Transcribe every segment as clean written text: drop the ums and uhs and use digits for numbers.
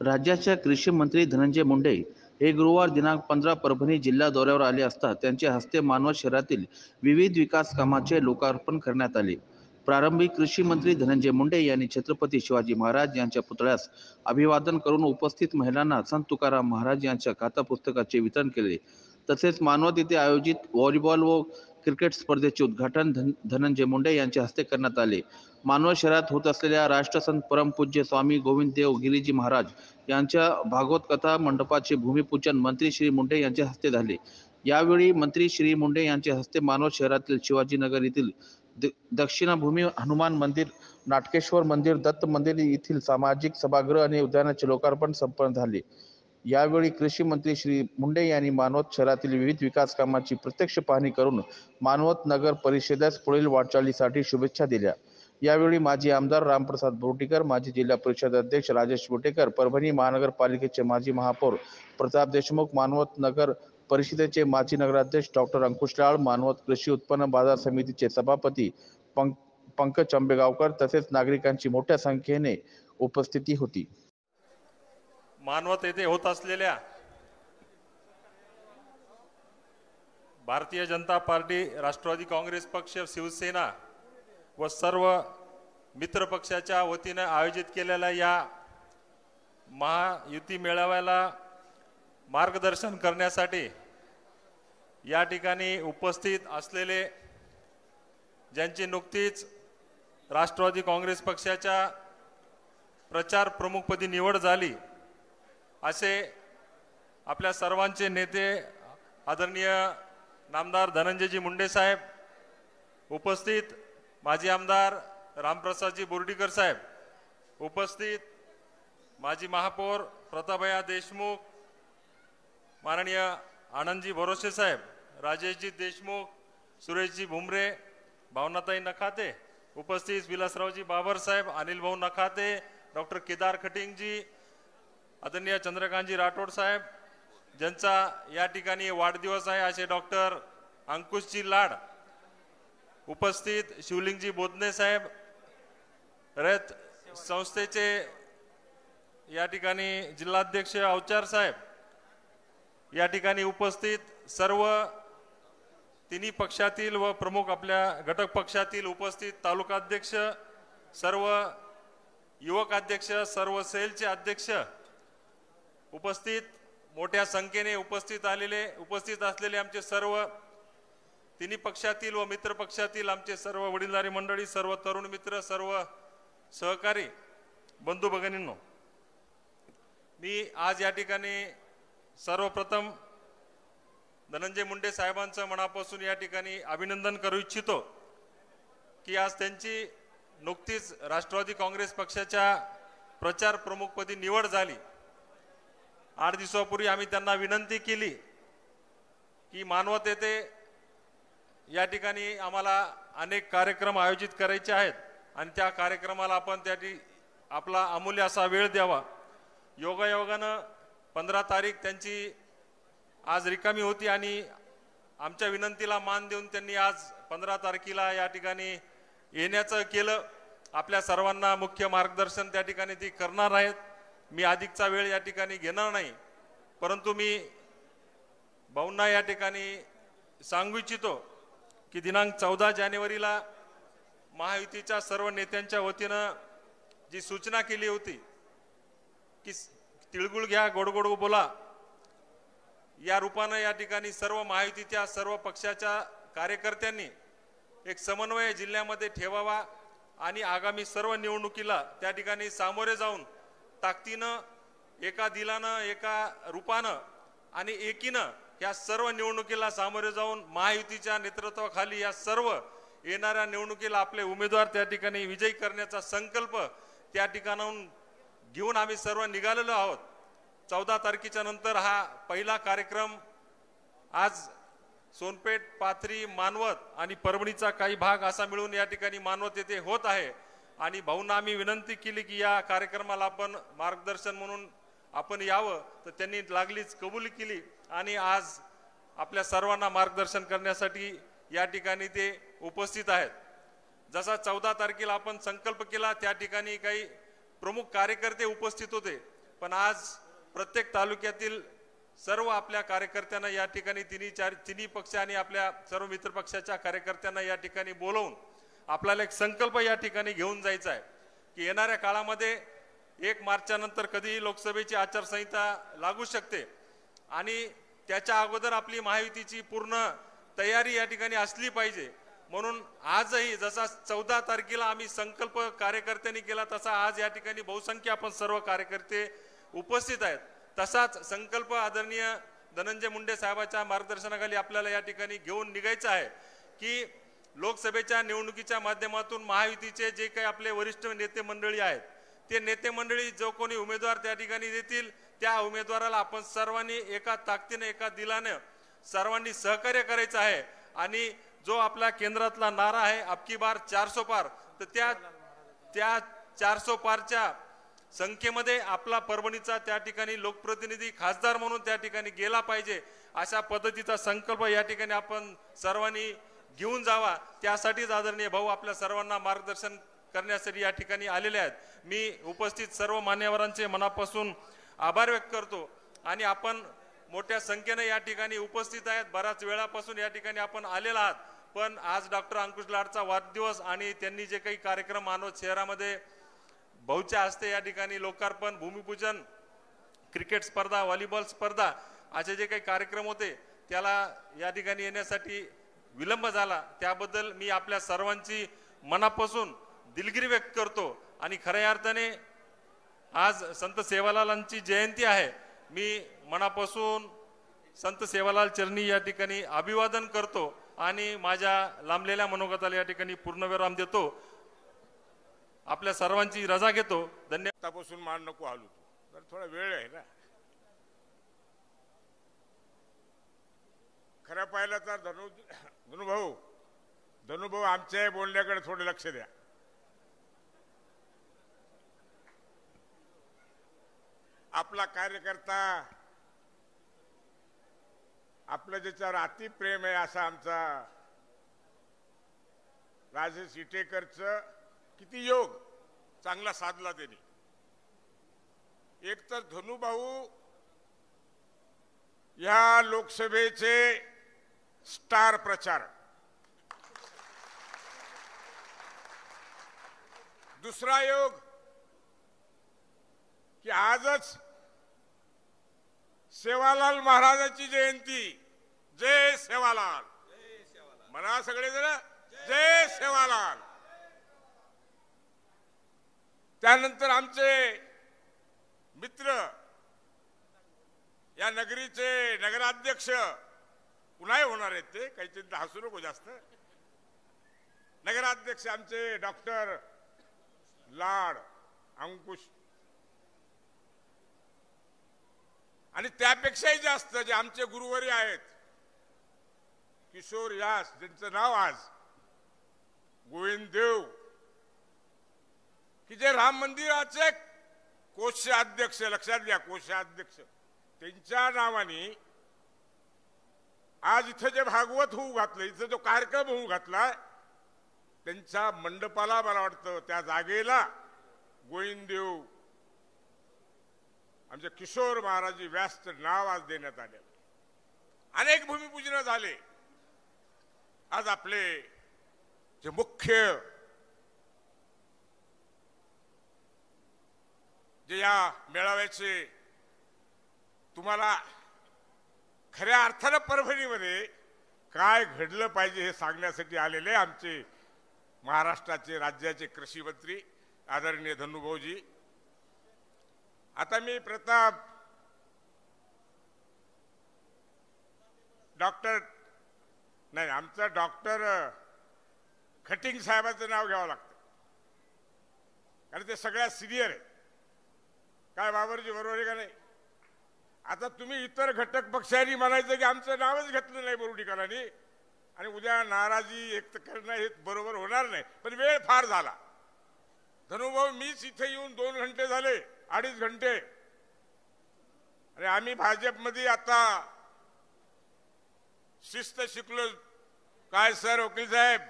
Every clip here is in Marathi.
राज्याच्या कृषी मंत्री धनंजय मुंडे हे गुरुवार दिनांक 15 परभणी जिल्हा दौऱ्यावर आले असता त्यांच्या हस्ते मानवत शहरातील विविध विकास कामाचे लोकार्पण करण्यात आले। प्रारंभी कृषी मंत्री धनंजय मुंडे यांनी छत्रपती शिवाजी महाराज यांच्या पुतळ्यास अभिवादन करून उपस्थित महिलांना संत तुकाराम महाराज यांच्या गाथा पुस्तकाचे वितरण केले। तसेच मानवत येथे आयोजित व्हॉलीबॉल व क्रिकेट स्पर्धेचे उद्घाटन धनंजय मुंडे यांच्या हस्ते करण्यात आले। मानवत शहरात होत असलेल्या राष्ट्रसंत परमपूज्य स्वामी गोविंददेव गिरीजी महाराज यांच्या भागवत कथा मंडपाचे भूमिपूजन मंत्री श्री मुंडे यांच्या हस्ते झाले। यावेळी मंत्री श्री मुंडे यांच्या हस्ते मानवत शहरातील शिवाजीनगर येथील दक्षिणाभूमी हनुमान मंदिर, नाटकेश्वर मंदिर, दत्त मंदिर येथील सामाजिक सभागृह आणि उद्यानाचे लोकार्पण संपन्न झाले। यावेळी कृषी मंत्री श्री मुंडे यांनी मानवत शहरातील विविध विकास कामांची प्रत्यक्ष पाहणी करून मानवत नगर परिषदेस पुढील वाटचालीसाठी शुभेच्छा दिल्या। यावेळी माजी आमदार रामप्रसाद बोर्डीकर, माजी जिल्हा परिषद अध्यक्ष राजेश बोटेकर, परभणी महानगरपालिकेचे माजी महापौर प्रताप देशमुख, मानवत नगर परिषदेचे माजी नगराध्यक्ष डॉक्टर अंकुश लाळ, मानवत कृषी उत्पन्न बाजार समितीचे सभापती पंकज आंबेगावकर तसेच नागरिकांची मोठ्या संख्येने उपस्थिती होती। मानवत येथे होत असलेल्या भारतीय जनता पार्टी, राष्ट्रवादी काँग्रेस पक्ष, शिवसेना व सर्व मित्र पक्षाच्या वतीने आयोजित केलेल्या या महायुती मेळाव्याला मार्गदर्शन करण्यासाठी या ठिकाणी उपस्थित असलेले, ज्यांची नुकतीच राष्ट्रवादी काँग्रेस पक्षाच्या प्रचार प्रमुखपदी निवड झाली, असे आपल्या सर्वांचे नेते आदरणीय नामदार धनंजयजी मुंडे साहेब, उपस्थित माजी आमदार रामप्रसादजी बोर्डीकर साहेब, उपस्थित माजी महापौर प्रतापया देशमुख, माननीय आनंदजी भरोसे साहेब, राजेशजी देशमुख, सुरेशजी भुमरे, भावनाताई नखाते, उपस्थित विलासरावजी बाबर साहेब, अनिल भाऊ नखाते, डॉक्टर केदार खटिंगजी, आदरणीय चंद्रकांतजी राठोड साहेब, ज्यांचा या ठिकाणी वाढदिवस आहे असे डॉक्टर अंकुशजी लाड, उपस्थित शिवलिंगजी बोधने साहेब, रयत संस्थेचे या ठिकाणी जिल्हाध्यक्ष अवचार साहेब, या ठिकाणी उपस्थित सर्व तिन्ही पक्षातील व प्रमुख आपल्या घटक पक्षातील उपस्थित तालुकाध्यक्ष, सर्व युवक अध्यक्ष, सर्व सेलचे अध्यक्ष, उपस्थित मोठ्या संख्येने उपस्थित असलेले आमचे सर्व तिन्ही पक्षातील व मित्र पक्षातील आमचे सर्व वडीलधारी मंडळी, सर्व तरुण मित्र, सर्व सहकारी बंधू भगिनींनो, मी आज या ठिकाणी सर्वप्रथम धनंजय मुंडे साहेबांचं मनापासून या ठिकाणी अभिनंदन करू इच्छितो की आज त्यांची नुकतीच राष्ट्रवादी काँग्रेस पक्षाच्या प्रचार प्रमुखपदी निवड झाली। 8 दिवसापूर्वी आम्ही त्यांना विनंती केली की मानवत येथे या ठिकाणी आम्हाला अनेक कार्यक्रम आयोजित करायचे आहेत आणि त्या कार्यक्रमाला आपण आपला अमूल्य असा वेळ द्यावा। योगायोगानं 15 तारीख त्यांची आज रिकामी होती आणि आमच्या विनंतीला मान देऊन त्यांनी आज 15 तारखेला या ठिकाणी येण्याचं केलं। आपल्या सर्वांना मुख्य मार्गदर्शन त्या ठिकाणी ती करणार आहेत। मी अधिकचा वेळ या ठिकाणी घेणार नाही, परंतु मी भाऊंना या ठिकाणी सांगू इच्छितो की दिनांक 14 जानेवारीला महायुतीच्या सर्व नेत्यांच्या वतीनं जी सूचना केली होती की तिळगुळ घ्या, गोड गोड बोला, या रूपानं या ठिकाणी सर्व महायुतीच्या सर्व पक्षाच्या कार्यकर्त्यांनी एक समन्वय जिल्ह्यामध्ये ठेवावा आणि आगामी सर्व निवडणुकीला त्या ठिकाणी सामोरे जाऊन ताकदीनं, एका दिलानं, एका रूपानं आणि एकीनं या सर्व निवडणुकीला सामोरे जाऊन महायुतीच्या नेतृत्वाखाली या सर्व येणाऱ्या निवडणुकीला आपले उमेदवार त्या ठिकाणी विजयी करण्याचा संकल्प त्या ठिकाणाहून घेऊन आम्ही सर्व निघालेलो आहोत। 14 तारखेच्या नंतर हा पहिला कार्यक्रम आज सोनपेठ, पाथरी, मानवत आणि परभणीचा काही भाग असा मिळून या ठिकाणी मानवत येथे होत आहे आणि भाऊंना आम्ही विनंती केली की या कार्यक्रमाला आपण मार्गदर्शन म्हणून आपण यावं, तर त्यांनी लागलीच कबुली केली आणि आज आपल्या सर्वांना मार्गदर्शन करण्यासाठी या ठिकाणी ते उपस्थित आहेत। जसा 14 तारखेला आपण संकल्प केला त्या ठिकाणी काही प्रमुख कार्यकर्ते उपस्थित होते, पण आज प्रत्येक तालुक्यातील सर्व आपल्या कार्यकर्त्यांना या ठिकाणी तिन्ही पक्ष आणि आपल्या सर्व मित्र पक्षाच्या कार्यकर्त्यांना या ठिकाणी बोलवून आपल्याला एक संकल्प या ठिकाणी घेऊन जायचा आहे की येणाऱ्या काळामध्ये 1 मार्चच्या नंतर कधीही लोकसभेची आचारसंहिता लागू शकते आणि त्याच्या अगोदर आपली महायुतीची पूर्ण तयारी या ठिकाणी असली पाहिजे. म्हणून आजही जसा 14 तारखेला आम्ही संकल्प कार्यकर्त्यांनी केला तसा आज या ठिकाणी बहुसंख्य आपण सर्व कार्यकर्ते उपस्थित आहेत. तसाच संकल्प आदरणीय धनंजय मुंडे साहेबांच्या मार्गदर्शनाखाली आपल्याला या ठिकाणी घेऊन निघायचं आहे की लोकसभेच्या निवडणुकीच्या माध्यमातून महायुतीचे जे काही आपले वरिष्ठ नेते मंडळी आहेत ते नेते मंडळी जो कोणी उमेदवार त्या ठिकाणी देतील त्या उमेदवाराला आपण सर्वांनी एका ताकदीने एका दिलाने सर्वांनी सहकार्य करायचं आहे. आणि जो आपल्या केंद्रातला नारा आहे अबकी बार 400 पार, तर त्या 400 पारच्या संख्येमध्ये आपला परभणीचा त्या ठिकाणी लोकप्रतिनिधी खासदार म्हणून त्या ठिकाणी गेला पाहिजे अशा पद्धतीचा संकल्प या ठिकाणी आपण सर्वांनी घेऊन जावा. त्यासाठीच आदरणीय भाऊ आपल्या सर्वांना मार्गदर्शन करण्यासाठी या ठिकाणी आलेले आहेत. मी उपस्थित सर्व मान्यवरांचे मनापासून आभार व्यक्त करतो आणि आपण मोठ्या संख्येने या ठिकाणी उपस्थित आहेत. बऱ्याच वेळापासून या ठिकाणी आपण आलेला आहात. पण आज डॉक्टर अंकुश लाडचा वाढदिवस आणि त्यांनी जे काही कार्यक्रम मानवत शहरामध्ये भाऊच्या हस्ते या ठिकाणी लोकार्पण, भूमिपूजन, क्रिकेट स्पर्धा, व्हॉलीबॉल स्पर्धा असे जे काही कार्यक्रम होते त्याला या ठिकाणी येण्यासाठी विलंब झाला. त्याबद्दल मी आपल्या सर्वांची मनापासून दिलगिरी व्यक्त करतो. आणि खऱ्या अर्थाने आज संत सेवालालांची जयंती आहे. मी मनापासून संत सेवालाल चरणी या ठिकाणी अभिवादन करतो आणि माझ्या लांबलेल्या मनोगताला या ठिकाणी पूर्णविराम देतो. आपल्या सर्वांची रजा घेतो. धन्यवाद. आतापासून मान नको हालू तर थोडा वेळ आहे ना. खरं पाहिलं तर धनुभाऊ आमच्या बोलण्याकडे थोडं लक्ष द्या. आपला कार्यकर्ता आपलं ज्याच्यावर अति प्रेम आहे असा आमचा राजेश इटेकरचं किती योग चांगला साधला त्यांनी. एक तर धनुभाऊ या लोकसभेचे स्टार प्रचारक, दुसरा योग की आजच सेवालाल महाराजांची जयंती. जय सेवालाल म्हणा सगळेजण, जय सेवालाल. त्यानंतर आमचे मित्र या नगरीचे नगराध्यक्ष पुन्हा होणार आहेत, ते काही हसू नको जास्त. नगराध्यक्ष आमचे डॉक्टर लाड अंकुश, आणि त्यापेक्षाही जास्त जे आमचे गुरुवारी आहेत किशोर व्यास, ज्यांचं नाव आज गोविंद देव, की जे राम मंदिराचे कोषाध्यक्ष, लक्षात घ्या कोषाध्यक्ष, त्यांच्या नावाने आज इथं जे भागवत होऊ घातलं, इथं जो कार्यक्रम होऊ घातला, त्यांच्या मंडपाला मला वाटतं त्या जागेला गोविंद देव आमचे किशोर महाराज व्यासचं नाव आज देण्यात आले. अनेक भूमिपूजन झाले. आज आपले जे मुख्य जे या मेळाव्याचे तुम्हाला खऱ्या अर्थानं परभणीमध्ये काय घडलं पाहिजे हे सांगण्यासाठी आलेले आमचे महाराष्ट्राचे राज्याचे कृषी मंत्री आदरणीय धनुभाऊजी. आता मी प्रताप डॉक्टर नाही, आमचा डॉक्टर खटिंग साहेबांचं नाव घ्यावं लागतं कारण ते सगळ्यात सिनियर आहे. काय बाबरजी बरोबर आहे का नाही? आता तुम्ही इतर घटक पक्षांनी म्हणायचं की आमचं नावच घेतलं नाही बोरुडीकरांनी आणि उद्या नाराजी व्यक्त करणं हे बरोबर होणार नाही. पण वेळ फार झाला. धनुभाऊ मीच इथे येऊन 2 घंटे झाले, 2.5 घंटे, आणि आम्ही भाजपमध्ये आता शिस्त शिकलो. काय सर वकील साहेब,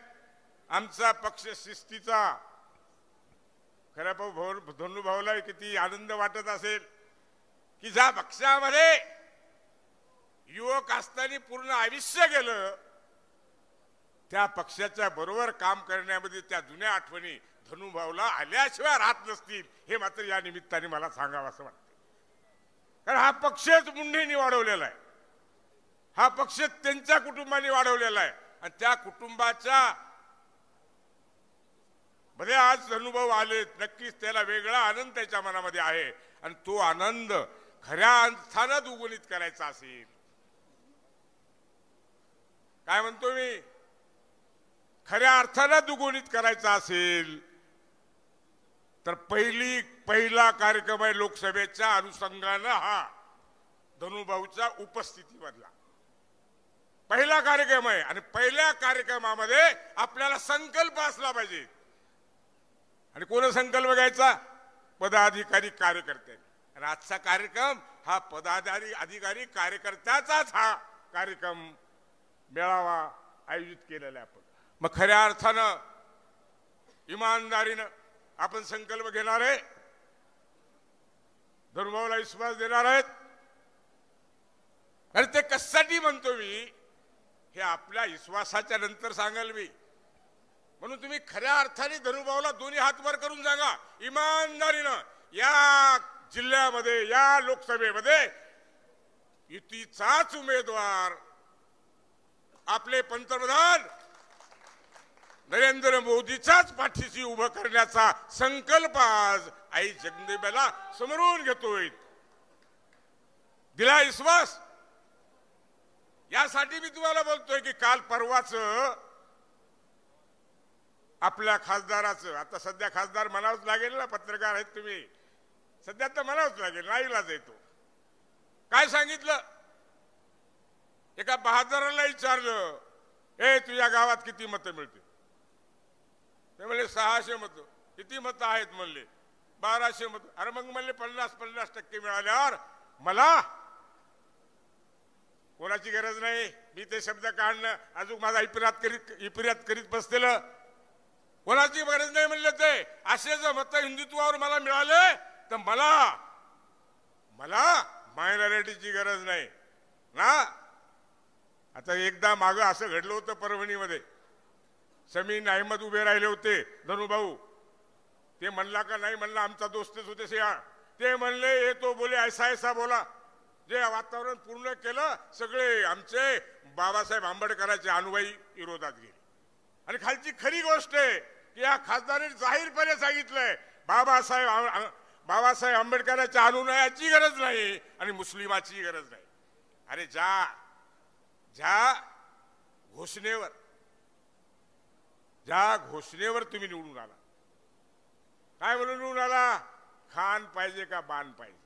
आमचा पक्ष शिस्तीचा. खऱ्या धनुभाऊला किती आनंद वाटत असेल की ज्या पक्षामध्ये युवक असताना पूर्ण आयुष्य गेलं, त्या पक्षाच्या बरोबर काम करण्यामध्ये त्या जुन्या आठवणी धनुभाऊला आल्याशिवाय राहत नसतील, हे मात्र या निमित्ताने मला सांगावं असं वाटतं. कारण हा पक्षच मुंडेंनी वाढवलेला आहे, हा पक्ष त्यांच्या कुटुंबाने वाढवलेला आहे, आणि त्या कुटुंबाच्या मध्ये आज धनुभाऊ आले. नक्कीच त्याला वेगळा आनंद त्याच्या मनामध्ये आहे, आणि तो आनंद खऱ्या अर्थानं दुगुणित करायचा असेल, काय म्हणतो मी, खऱ्या अर्थानं दुगुणित करायचा असेल तर पहिला कार्यक्रम आहे लोकसभेच्या अनुषंगानं हा धनुभाऊच्या उपस्थितीमधला पहिला कार्यक्रम आहे. आणि पहिल्या कार्यक्रमामध्ये आपल्याला संकल्प असला पाहिजे. आणि कोण संकल्प घ्यायचा? पदाधिकारी कार्यकर्ते. आणि आजचा कार्यक्रम हा पदाधिकारी कार्यकर्त्याचाच हा कार्यक्रम मेळावा आयोजित केलेला आहे. आपण मग खऱ्या अर्थानं इमानदारीनं आपण संकल्प घेणार आहे, धनुभाऊला विश्वास देणार आहेत. आणि ते कशासाठी म्हणतो मी, हे आपल्या विश्वासाच्या नंतर सांगाल मी. म्हणून तुम्ही खऱ्या अर्थाने धनुभाऊला दोन्ही हात वर करून सांगा, इमानदारीनं या जिल्ह्यामध्ये या लोकसभेमध्ये युतीचाच उमेदवार आपले पंतप्रधान नरेंद्र मोदीच्याच पाठीशी उभं करण्याचा संकल्प आज आई जगदंबेला समोरून घेतोय. दिला विश्वास. यासाठी मी तुम्हाला बोलतोय की काल परवाच आपल्या खासदाराचं, आता सध्या खासदार म्हणावंच लागेल ना, पत्रकार आहेत तुम्ही, सध्या तर म्हणावंच लागेल, नाईलाज येतो. काय सांगितलं? एका बहादराला विचारलं, ए तुझ्या गावात किती मतं मिळतील? ते म्हणले 600 मतं. किती मतं आहेत म्हणले? 1200 मतं. अरे मग म्हणले 50% मिळाल्यावर मला कोणाची गरज नाही, मी ते शब्द काढणं अजून माझा इपिरात करीत बसलेलं, कोणाची गरज नाही म्हणले. ते असे जर मतं हिंदुत्वावर मला मिळाले तर मला मायनॉरिटीची गरज नाही ना. आता एकदा मागं असं घडलं होतं परभणीमध्ये, समीन अहमद उभे राहिले होते, धनुभाऊ. ते म्हणला का नाही म्हणला, आमचा दोस्तच होते सियाळ. ते म्हणले ये तो बोले ऐसा बोला. जे वातावरण पूर्ण केलं, सगळे आमचे बाबासाहेब आंबेडकरांचे अनुयायी विरोधात गेले. आणि खालची खरी गोष्ट आहे की या खासदारांनी जाहीरपणे सांगितलंय बाबासाहेब आंबेडकरांच्या अनुयायाची गरज नाही आणि मुस्लिमाची गरज नाही. अरे ज्या घोषणेवर तुम्ही निवडून आला, काय म्हणून निवडून आला? खान पाहिजे का बाण पाहिजे?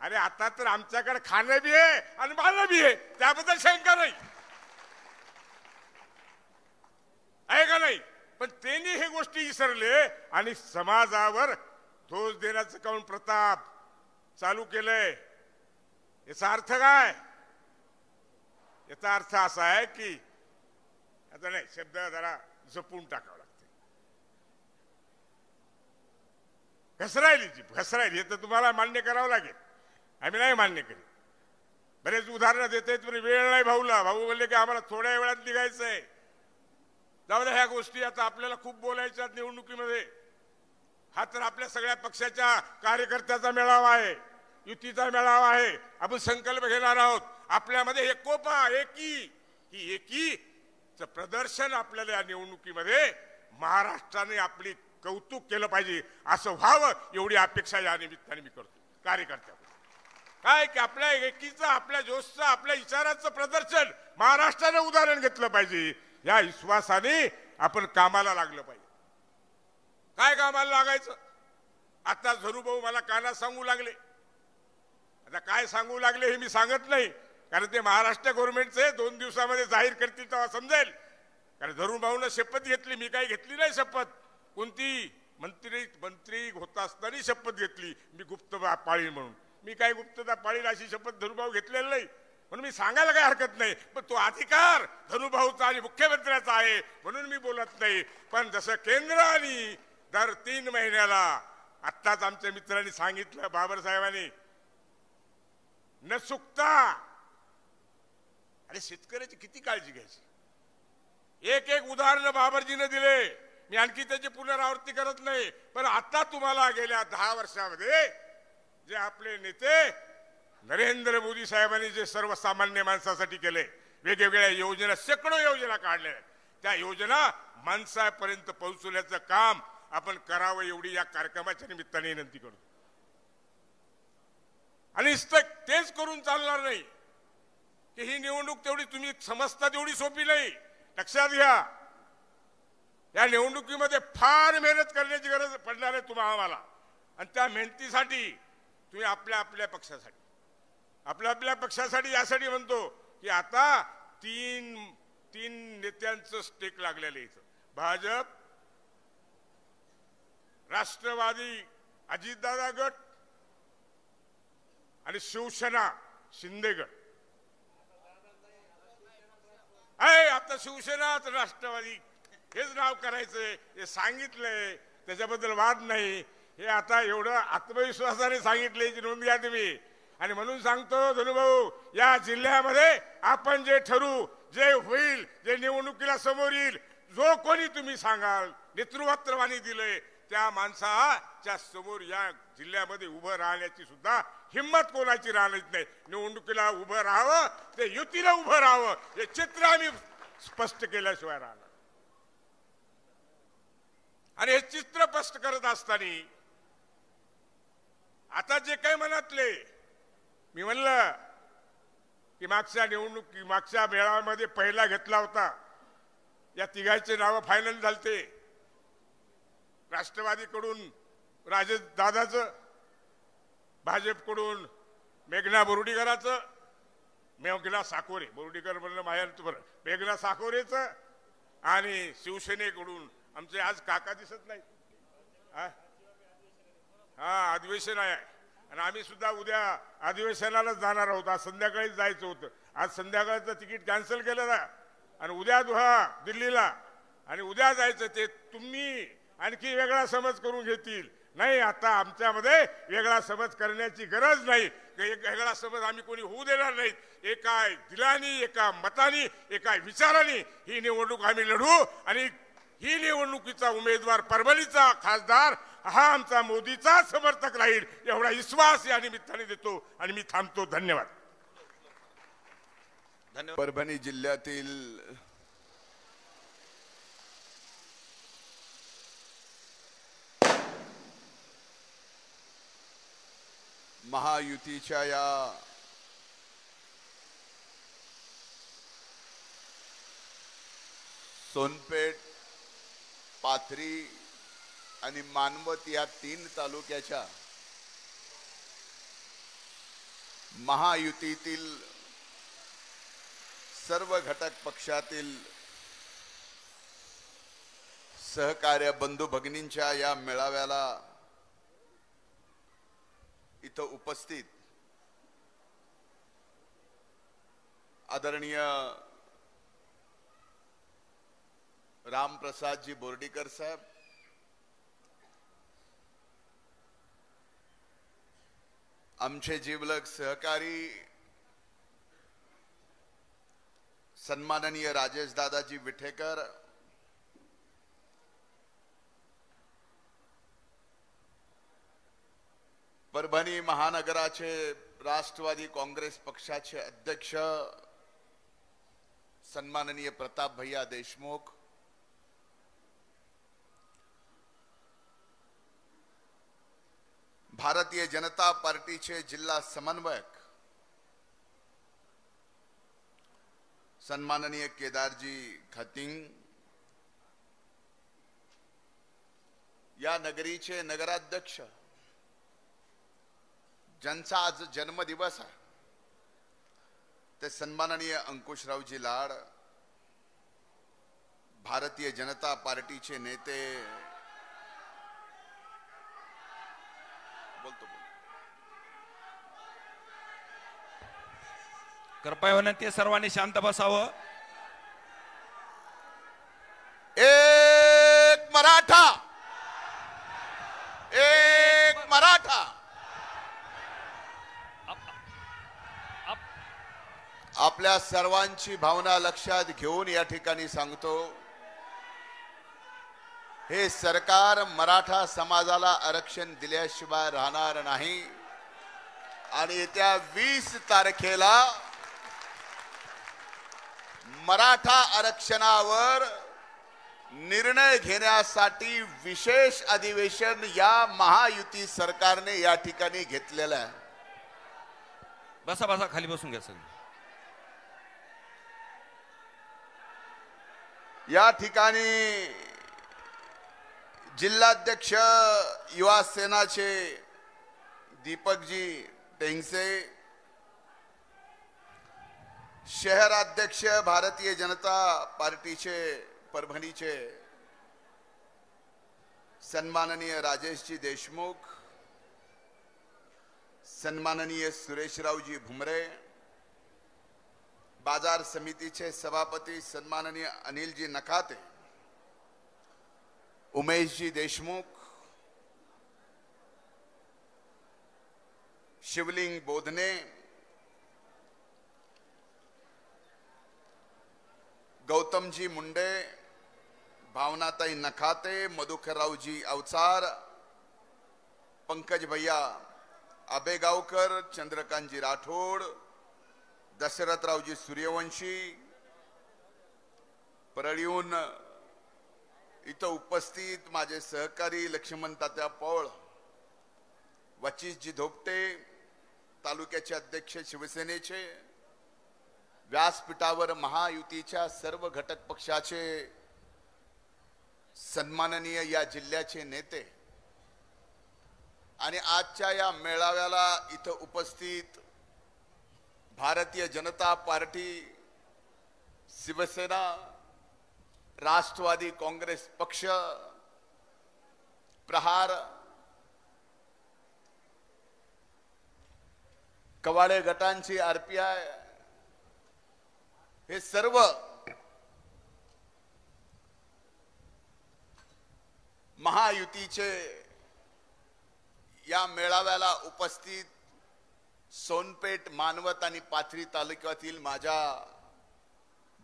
अरे आता तर आमच्याकडे खाणं बी आहे आणि बाण बी आहे, त्याबद्दल शंका नाही आहे का नाही. पण त्यांनी हे गोष्टी विसरले आणि समाजावर दोष देण्याचं काऊन प्रताप चालू केलंय. याचा अर्थ काय? याचा अर्थ असा आहे की आता नाही, शब्द जरा जपून टाकावं लागते. घसरायली हे तर तुम्हाला मान्य करावं लागेल, आम्ही नाही मान्य करीत. बरेच उदाहरणं देते, तुम्ही वेळ नाही भाऊला. भाऊ म्हणले की आम्हाला थोड्या वेळात निघायचंय. जाऊ द्या, ह्या गोष्टी आता आपल्याला खूप बोलायच्या निवडणुकीमध्ये. हा तर आपल्या सगळ्या पक्षाच्या कार्यकर्त्याचा मेळावा आहे, युतीचा मेळावा आहे. आपण संकल्प घेणार आहोत. आपल्यामध्ये एकोपा, एकीचं प्रदर्शन आपल्याला या निवडणुकीमध्ये महाराष्ट्राने आपली कौतुक केलं पाहिजे, असं व्हावं एवढी अपेक्षा या निमित्ताने मी करतो कार्यकर्त्याकडून. काय की आपल्या एकीचं, आपल्या जोशचं, आपल्या विचाराचं प्रदर्शन महाराष्ट्राने उदाहरण घेतलं पाहिजे. या विश्वासाने आपण कामाला लागलं पाहिजे. काय कामाला लागायचं? आता धनुभाऊ मला कानात सांगू लागले. आता काय सांगू लागले हे मी सांगत नाही, कारण ते महाराष्ट्र गव्हर्नमेंटचे 2 दिवसामध्ये जाहीर करतील तेव्हा समजेल. कारण धनुभाऊनं शपथ घेतली, मी काही घेतली नाही शपथ. कोणती मंत्री होता असताना शपथ घेतली मी गुप्त पाळीन म्हणून. मी काही गुप्तता पाळीन अशी शपथ धनुभाऊ घेतलेली नाही, म्हणून मी सांगायला काही हरकत नाही. पण तो अधिकार धनुभाऊचा आणि मुख्यमंत्र्याचा आहे म्हणून मी बोलत नाही. पण जसं केंद्राने दर 3 महिन्याला आत्ताच आमच्या मित्रांनी सांगितलं, बाबासाहेबांनी न चुकता, अरे शेतकऱ्याची किती काळजी घ्यायची. एक एक उदाहरण बाबरजीने दिले, मी आणखी त्याची पुनरावृत्ती करत नाही. पण आता तुम्हाला गेल्या 10 वर्षामध्ये जे आपले नेते नरेंद्र मोदी साहेबांनी जे सर्वसामान्य माणसासाठी केले, वेगवेगळ्या योजना, शेकडो योजना काढल्या, त्या योजना माणसापर्यंत पोहोचवण्याचं काम आपण करावं एवढी या कार्यक्रमाच्या निमित्ताने विनंती करतो. आणि तेच करून चालणार नाही की ही निवडणूक तेवढी तुम्ही समजता तेवढी सोपी नाही. लक्षात घ्या, या निवडणुकीमध्ये फार मेहनत करण्याची गरज पडणार आहे तुम्हाला आम्हाला. आणि त्या मेहनतीसाठी तुम्ही आपल्या आपल्या पक्षासाठी यासाठी म्हणतो की आता तीन नेत्यांचं स्टेक लागलेलं आहे इथं. भाजप, राष्ट्रवादी अजितदादा गट आणि शिवसेना शिंदे गट आहे. आता शिवसेना तर राष्ट्रवादी हेच नाव करायचंय हे सांगितलंय, त्याच्याबद्दल वाद नाही. हे आता एवढं आत्मविश्वासाने सांगितले की नोंद घ्या तुम्ही. आणि म्हणून सांगतो धनुभाऊ, या जिल्ह्यामध्ये आपण जे ठरवू, जे होईल, जे निवडणुकीला समोर येईल, जो कोणी तुम्ही सांगाल नेतृत्वाने दिलंय त्या माणसाच्या समोर या जिल्ह्यामध्ये उभं राहण्याची सुद्धा हिंमत कोणाची राहणार नाही. निवडणुकीला उभं राहावं, ते युतीला उभं राहावं, हे चित्र आम्ही स्पष्ट केल्याशिवाय राहणार. आणि हे चित्र स्पष्ट करत असताना आता जे काही मनातले, मी म्हणलं की मागच्या मेळाव्यामध्ये पहिला घेतला होता, या तिघांचे नाव फायनल झालते. राष्ट्रवादीकडून राजेश दादाचं, भाजपकडून मेघना बोर्डीकरांचं, मेघना साकोरे, बोर्डीकर म्हणलं माहेर, मेघना साकोरेचं, आणि शिवसेनेकडून आमचे आज काका दिसत नाही. हा अधिवेशन आहे आणि आम्ही सुद्धा उद्या अधिवेशनालाच जाणार आहोत. आज संध्याकाळीच जायचं होतं, आज संध्याकाळचं तिकीट कॅन्सल केलं ना, आणि उद्या दिल्लीला, आणि उद्या जायचं. ते तुम्ही आणखी वेगळा समज करून घेतील. नाही, आता आमच्यामध्ये वेगळा समज करण्याची गरज नाही. एक वेगळा समज आम्ही कोणी होऊ देणार नाही. एका दिलानी, एका मतानी, एका विचाराने ही निवडणूक आम्ही लढू. आणि ही निवडणुकीचा उमेदवार, परभणीचा खासदार हा आमचा मोदीचा समर्थक राहील, एवढा विश्वास या निमित्ताने देतो आणि मी थांबतो. धन्यवाद. परभणी जिल्ह्यातील महायुतीच्या या सोनपेठ, पाथरी आणि मानवत या 3 तालुक्याच्या महायुतीतील सर्व घटक पक्षातील सहकार्य बंधू भगिनींच्या या मेळाव्याला इथं उपस्थित आदरणीय रामप्रसादजी बोर्डीकर साहेब, आमचे जिवलग सहकारी सन्माननीय राजेश दादाजी विठेकर, परभणी महानगराचे राष्ट्रवादी काँग्रेस पक्षाचे अध्यक्ष सन्माननीय प्रताप भैया देशमुख, भारतीय जनता पार्टीचे जिल्हा समन्वयक सन्माननीय केदारजी खतिंग, या नगरीचे नगराध्यक्ष ज्यांचा आज जन्मदिवस आहे ते सन्माननीय अंकुशरावजी लाड, भारतीय जनता पार्टीचे नेते कृपया विनंती, सर्वांनी शांत बसावं. एक मराठा, एक आपल्या सर्वांची भावना लक्षात घेऊन या ठिकाणी सांगतो, हे सरकार मराठा समाजाला आरक्षण दिल्याशिवाय राहणार नाही आणि येत्या 20 तारखेला मराठा आरक्षणावर निर्णय घेण्यासाठी विशेष अधिवेशन या महायुती सरकारने या ठिकाणी घेतलेलं आहे. बसा बसा, खाली बसून घ्या सगळं. या ठिकाणी जिल्हाध्यक्ष युवा सेनाचे दीपकजी टेंगसे, शहराध्यक्ष भारतीय जनता पार्टीचे परभणीचे सन्माननीय राजेशजी देशमुख, सन्माननीय सुरेशरावजी भुमरे, बाजार समितीचे सभापती सन्माननीय अनिलजी नखाते, उमेशजी देशमुख, शिवलिंग बोधने, गौतमजी मुंडे, भावनाताई नखाते, मधुकररावजी अवचार, पंकज भैया आबेगावकर, चंद्रकांतजी राठोड, दशरथरावजी सूर्यवंशी, परळीहून इथं उपस्थित माझे सहकारी लक्ष्मण तात्या पौळ, वचिसजी धोपटे, तालुक्याचे अध्यक्ष शिवसेनेचे, व्यासपीठावर महायुतीच्या सर्व घटक पक्षाचे सन्माननीय या जिल्ह्याचे नेते आणि आजच्या या मेळाव्याला इथं उपस्थित भारतीय जनता पार्टी, शिवसेना, राष्ट्रवादी काँग्रेस पक्ष, प्रहार, कवाडे गटांची आरपीआय, हे सर्व महायुतीचे या मेळाव्याला उपस्थित सोनपेठ, मानवत आणि पाथरी तालुक्यातील माझ्या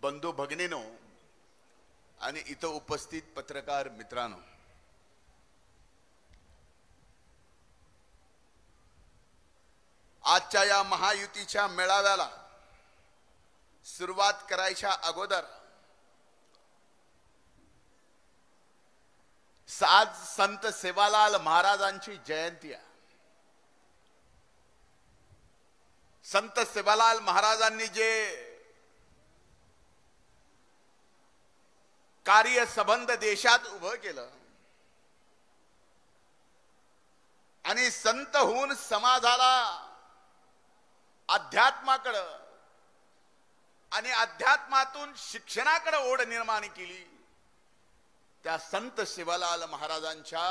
बंधू भगिनींनो आणि इथं उपस्थित पत्रकार मित्रांनो, आजच्या या महायुतीच्या मेळाव्याला सुरुवात करायच्या अगोदर आज संत सेवालाल महाराजांची जयंती आहे. संत सेवालाल महाराजांनी जे कार्य संबंध देशात उभं केलं आणि संत होऊन समाजाला अध्यात्माकडं आणि अध्यात्मातून शिक्षणाकडे ओढ निर्माण केली, त्या संत सेवालाल महाराजांच्या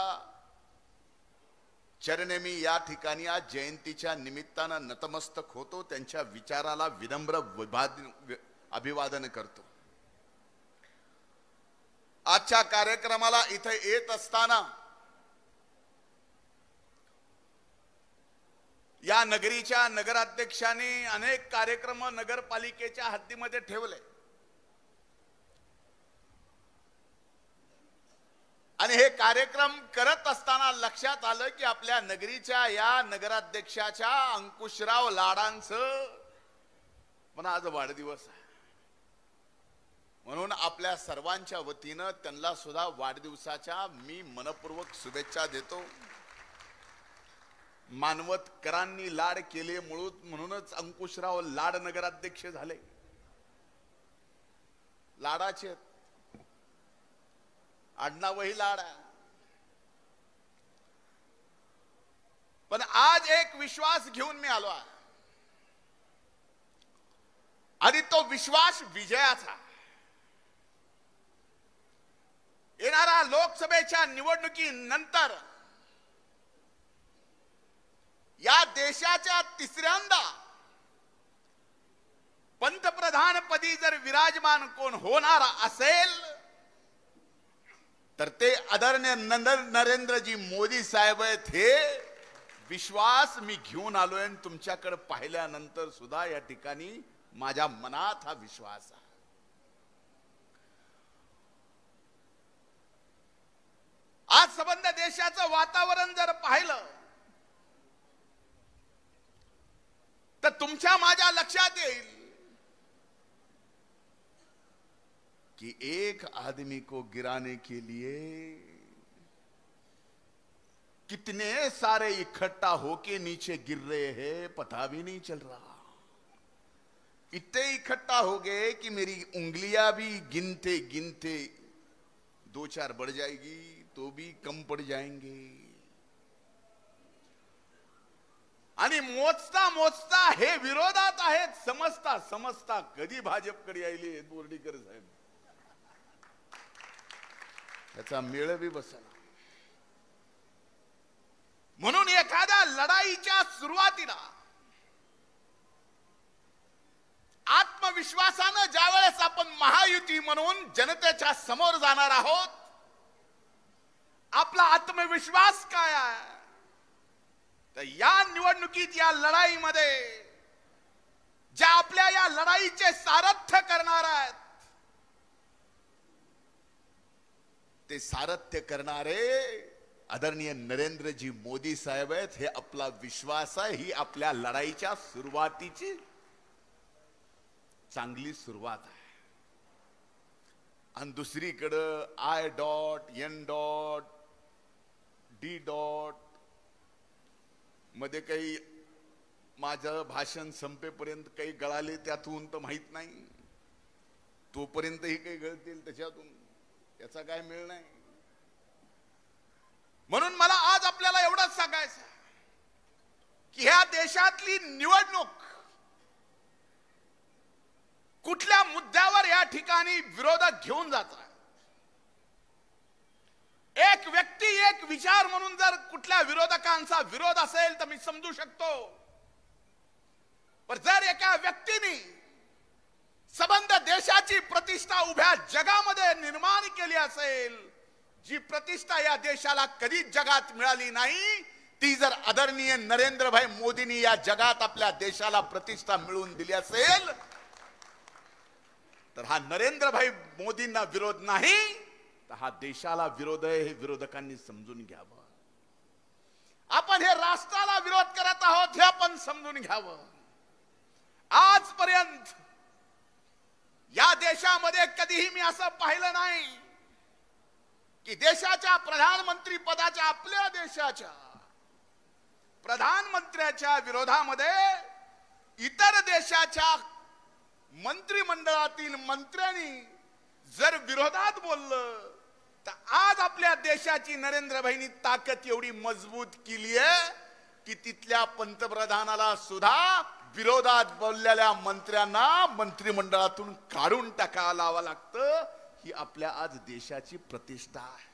चरणी मी या ठिकाणी आज जयंतीच्या निमित्तानं नतमस्तक होतो, त्यांच्या विचाराला विनम्र अभिवादन करतो. आजच्या कार्यक्रमाला इथे येत असताना या नगरीच्या नगराध्यक्षांनी अनेक कार्यक्रम नगरपालिकेच्या हद्दीमध्ये ठेवले आणि हे कार्यक्रम करत असताना लक्षात आलं की आपल्या नगरीच्या या नगराध्यक्षाच्या अंकुशराव लाडांचं पण आज वाढदिवस आहे. म्हणून आपल्या सर्वांच्या वतीनं त्यांना सुद्धा वाढदिवसाच्या मी मनपूर्वक शुभेच्छा देतो. मानवतकरांनी लाड केले म्हणूनच अंकुशराव लाड नगराध्यक्ष झाले. लाडाचे आडनावही लाड आहे. पण आज एक विश्वास घेऊन मी आलो आहे आणि तो विश्वास विजयाचा. येणाऱ्या लोकसभेच्या निवडणुकीनंतर या देशाच्या तिसऱ्यांदा पंतप्रधानपदी जर विराजमान कोण होणार असेल तर ते आदरणीय नरेंद्रजी मोदी साहेब आहेत. हे विश्वास मी घेऊन आलोय. तुमच्याकडे पाहिल्यानंतर सुद्धा या ठिकाणी माझ्या मनात हा विश्वास आहे. आज संबंध देशाचं वातावरण जर पाहिलं तर तुमच्या माझ्या लक्षात येईल कि एक आदमी को गिराने के लिए कितने सारे इकट्ठा होके नीचे गिर रहे हैं पता भी नहीं चल रहा. इतने इकट्ठा हो गए कि मेरी उंगलियां भी गिनते गिनते 2-4 बढ़ जाएगी तो भी कम पड़ जाएंगे. आणि मोजता मोजता हे विरोधात आहेत समजता समजता कधी भाजपकडे यायले बोर्डीकर साहेब त्याचा मेळ बी बसला. म्हणून एखाद्या लढाईच्या सुरुवातीला आत्मविश्वासानं ज्यावेळेस आपण महायुती म्हणून जनतेच्या समोर जाणार आहोत, आपला आत्मविश्वास काय आहे तर या निवडणुकीत या लढाईमध्ये ज्या आपल्या या लढाईचे सारथ्य करणार आहेत ते सारथ्य करणारे आदरणीय नरेंद्रजी मोदी साहेब आहेत. हे आपला विश्वास आहे. ही आपल्या लढाईच्या सुरुवातीची चांगली सुरुवात आहे. आणि दुसरीकडे I.N.D. मध्ये काही माझं भाषण संपेपर्यंत काही गळाले त्यातून तर माहित नाही, तोपर्यंतही काही गळतील त्याच्यातून याचा काय मेळ नाही. म्हणून मला आज आपल्याला एवढंच सांगायचं की ह्या देशातली निवडणूक कुठल्या मुद्द्यावर या ठिकाणी विरोधक घेऊन जात आहे. एक व्यक्ती एक विचार म्हणून जर कुठल्या विरोधकांचा विरोध असेल तर मी समजू शकतो, पण जर एका व्यक्तीने संबंध देशाची प्रतिष्ठा उभ्या जगामध्ये निर्माण केली असेल, जी प्रतिष्ठा या देशाला कधीच जगात मिळाली नाही, ती जर आदरणीय नरेंद्रभाई मोदींनी या जगात आपल्या देशाला प्रतिष्ठा मिळवून दिली असेल तर हा नरेंद्रभाई मोदींना विरोध नाही तर हा देशाला विरोध आहे. हे विरोधकांनी समजून घ्यावं. आपण हे राष्ट्राला विरोध करत आहोत हे आपण समजून घ्यावं. आजपर्यंत या देशामध्ये कधीही मी असं पाहिलं नाही की देशाच्या प्रधानमंत्री पदाच्या आपल्या देशाच्या प्रधानमंत्र्याच्या विरोधामध्ये इतर देशाच्या मंत्रिमंडळातील मंत्र्यांनी जर विरोधात बोललं तर आज आपल्या देशाची नरेंद्रभाईंनी ताकद एवढी मजबूत केली आहे की तिथल्या पंतप्रधानाला सुद्धा विरोधात बोललेल्या मंत्र्यांना मंत्रिमंडळातून काढून टाकावं लावावं लागतं. ही आपल्या आज देशाची प्रतिष्ठा आहे.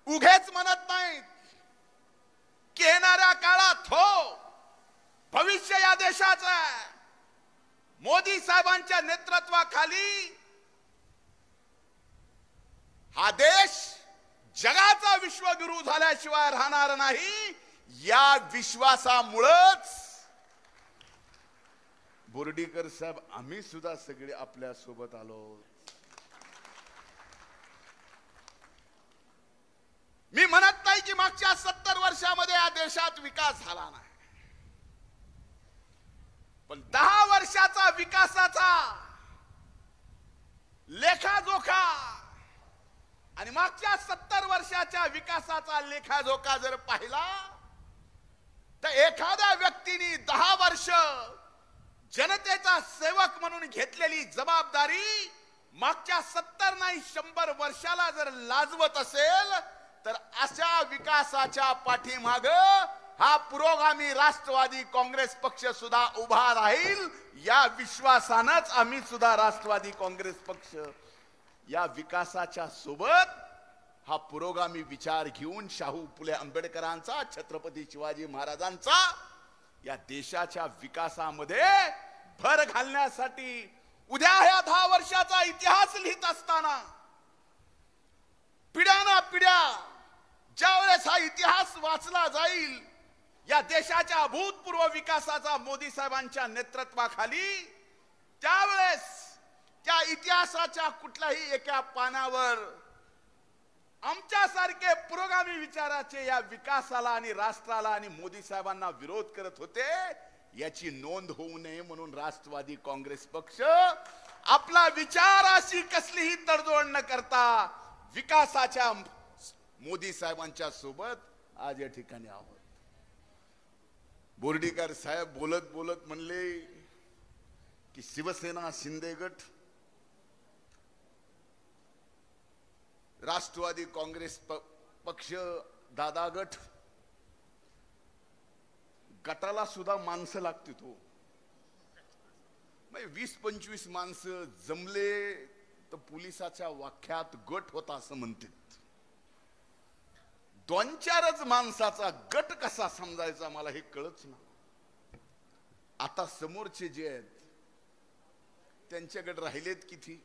उघेच म्हणत नाहीत की येणाऱ्या काळात हो भविष्य या देशाचं आहे. मोदी साहेबांच्या नेतृत्वाखाली हा देश जगाचा विश्वगुरू झाल्याशिवाय राहणार नाही. या विश्वासामुळेच बोर्डीकर साहेब आम्ही सुद्धा सगळे आपल्या सोबत आलो. मी म्हणत नाही की मागच्या 70 वर्षामध्ये या देशात विकास झाला नाही, पण 10 वर्षाचा विकासाचा लेखाजोखा आणि मागच्या 70 वर्षाच्या विकासाचा लेखाजोखा जर पाहिला तर एखाद्या व्यक्तीने 10 वर्ष जनतेचा सेवक म्हणून घेतलेली जबाबदारी मागच्या 70 नाही 100 वर्षाला जर लाजवत असेल तर अशा विकासाच्या पाठीमाग हा पुरोगामी राष्ट्रवादी काँग्रेस पक्ष सुद्धा उभा राहील. या विश्वासानंच आम्ही सुद्धा राष्ट्रवादी काँग्रेस पक्ष या विकासाच्या सोबत हा पुरोगामी विचार घेऊन शाहू फुले आंबेडकरांचा, छत्रपती शिवाजी महाराजांचा या देशाच्या विकासामध्ये भर घालण्यासाठी उद्या ह्या 10 वर्षाचा इतिहास लिहित असताना पिढ्याना पिढ्या ज्यावेळेस हा इतिहास वाचला जाईल या देशाच्या अभूतपूर्व विकासाचा मोदी साहेबांच्या नेतृत्वाखाली त्यावेळेस त्या इतिहासाच्या कुठल्याही एका पानावर आमच्यासारखे पुरोगामी विचाराचे या विकासाला आणि राष्ट्राला आणि मोदी साहेबांना विरोध करत होते, याची नोंद होऊ नये म्हणून राष्ट्रवादी काँग्रेस पक्ष आपला विचाराशी कसलीही तडजोड न करता विकासाच्या मोदी साहेबांच्या सोबत आज या ठिकाणी आहोत. बोर्डीकर साहेब बोलत बोलत म्हणले की शिवसेना शिंदे गट, राष्ट्रवादी काँग्रेस पक्ष दादा गट, गटाला सुद्धा माणसं लागते. तो 20-25 माणसं जमले तर पोलिसाच्या वाक्यात गट होता असं म्हणतात. 2-4च माणसाचा गट कसा समजायचा मला हे कळच ना. आता समोरचे जे आहेत त्यांच्याकडे राहिलेत किती,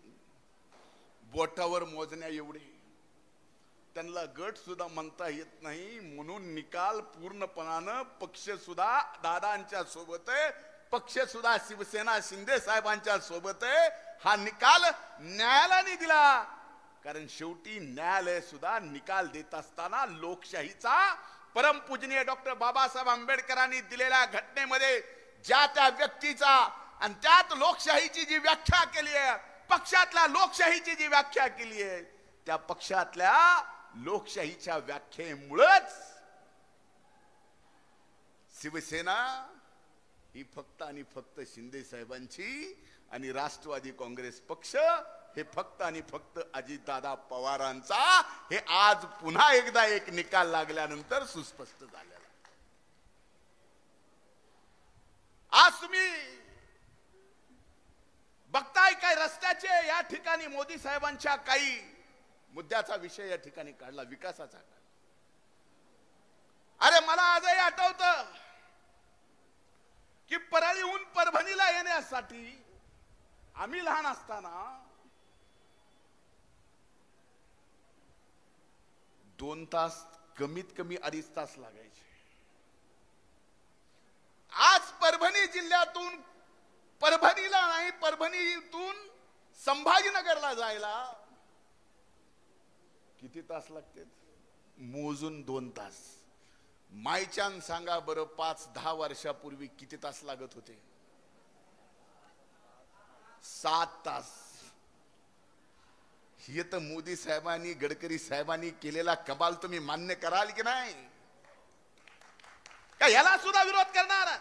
बोटावर मोजण्या एवढे. त्यांना गट सुद्धा म्हणता येत नाही म्हणून निकाल पूर्णपणानं पक्ष सुद्धा दादांच्या सोबत आहे, पक्ष सुद्धा शिवसेना शिंदे साहेबांच्या सोबत आहे. हा निकाल न्यायालयाने दिला, कारण शेवटी न्यायालय सुद्धा निकाल देत असताना लोकशाहीचा परमपूजनीय डॉक्टर बाबासाहेब आंबेडकरांनी दिलेल्या घटनेमध्ये ज्या त्या व्यक्तीचा आणि त्यात लोकशाहीची जी व्याख्या केली आहे, पक्षातल्या लोकशाहीची जी व्याख्या केली आहे, त्या पक्षातल्या लोकशाहीच्या व्याख्येमुळेच शिवसेना ही फक्त आणि फक्त शिंदे साहेबांची आणि राष्ट्रवादी काँग्रेस पक्ष हे फक्त आणि फक्त अजितदादा पवारांचा, हे आज पुन्हा एकदा एक निकाल लागल्यानंतर सुस्पष्ट झालेला. आज तुम्ही बघताय काय रस्त्याचे या ठिकाणी मोदी साहेबांच्या काही मुद्द्याचा विषय या ठिकाणी काढला, विकासाचा. अरे मला आजही आठवतं की परळीहून परभणीला येण्यासाठी आम्ही लहान असताना 2 तास, कमीत कमी 2.5 तास लागायचे. आज परभणी जिल्ह्यातून परभणीला नाही, परभणीतून संभाजीनगरला जायला किती तास लागतात? मोजून 2 तास. मायचान सांगा बरं, 5-10 वर्षापूर्वी किती तास लागत होते? 7 तास. हे तर मोदी साहेबांनी, गडकरी साहेबांनी केलेला कमाल तुम्ही मान्य कराल की नाही? का याला सुद्धा विरोध करणार?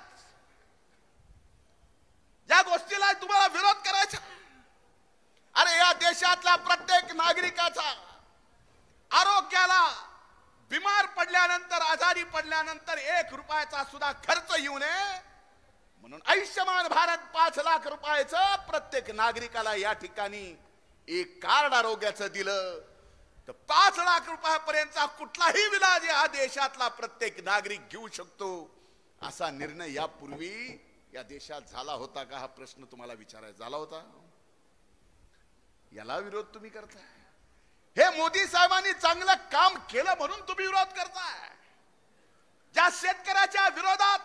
या गोष्टीला तुम्हाला विरोध करायचा? अरे या देशातल्या प्रत्येक नागरिकाचा आरोग्याला बिमार पडल्यानंतर, आजारी पडल्यानंतर 1 रुपयाचा सुद्धा खर्च येऊ नये म्हणून आयुष्यमान भारत 5 लाख रुपयाचं प्रत्येक नागरिकाला या ठिकाणी एक कार्ड आरोग्याचं दिलं तर 5 लाख रुपयापर्यंतचा कुठलाही इलाज या देशातला प्रत्येक नागरिक घेऊ शकतो. असा निर्णय यापूर्वी या देशात झाला होता का? हा प्रश्न तुम्हाला विचारायचा झाला होता. याला विरोध तुम्ही करताय. हे मोदी साहेबांनी चांगलं काम केलं म्हणून तुम्ही विरोध करताय. ज्या शेतकऱ्याच्या विरोधात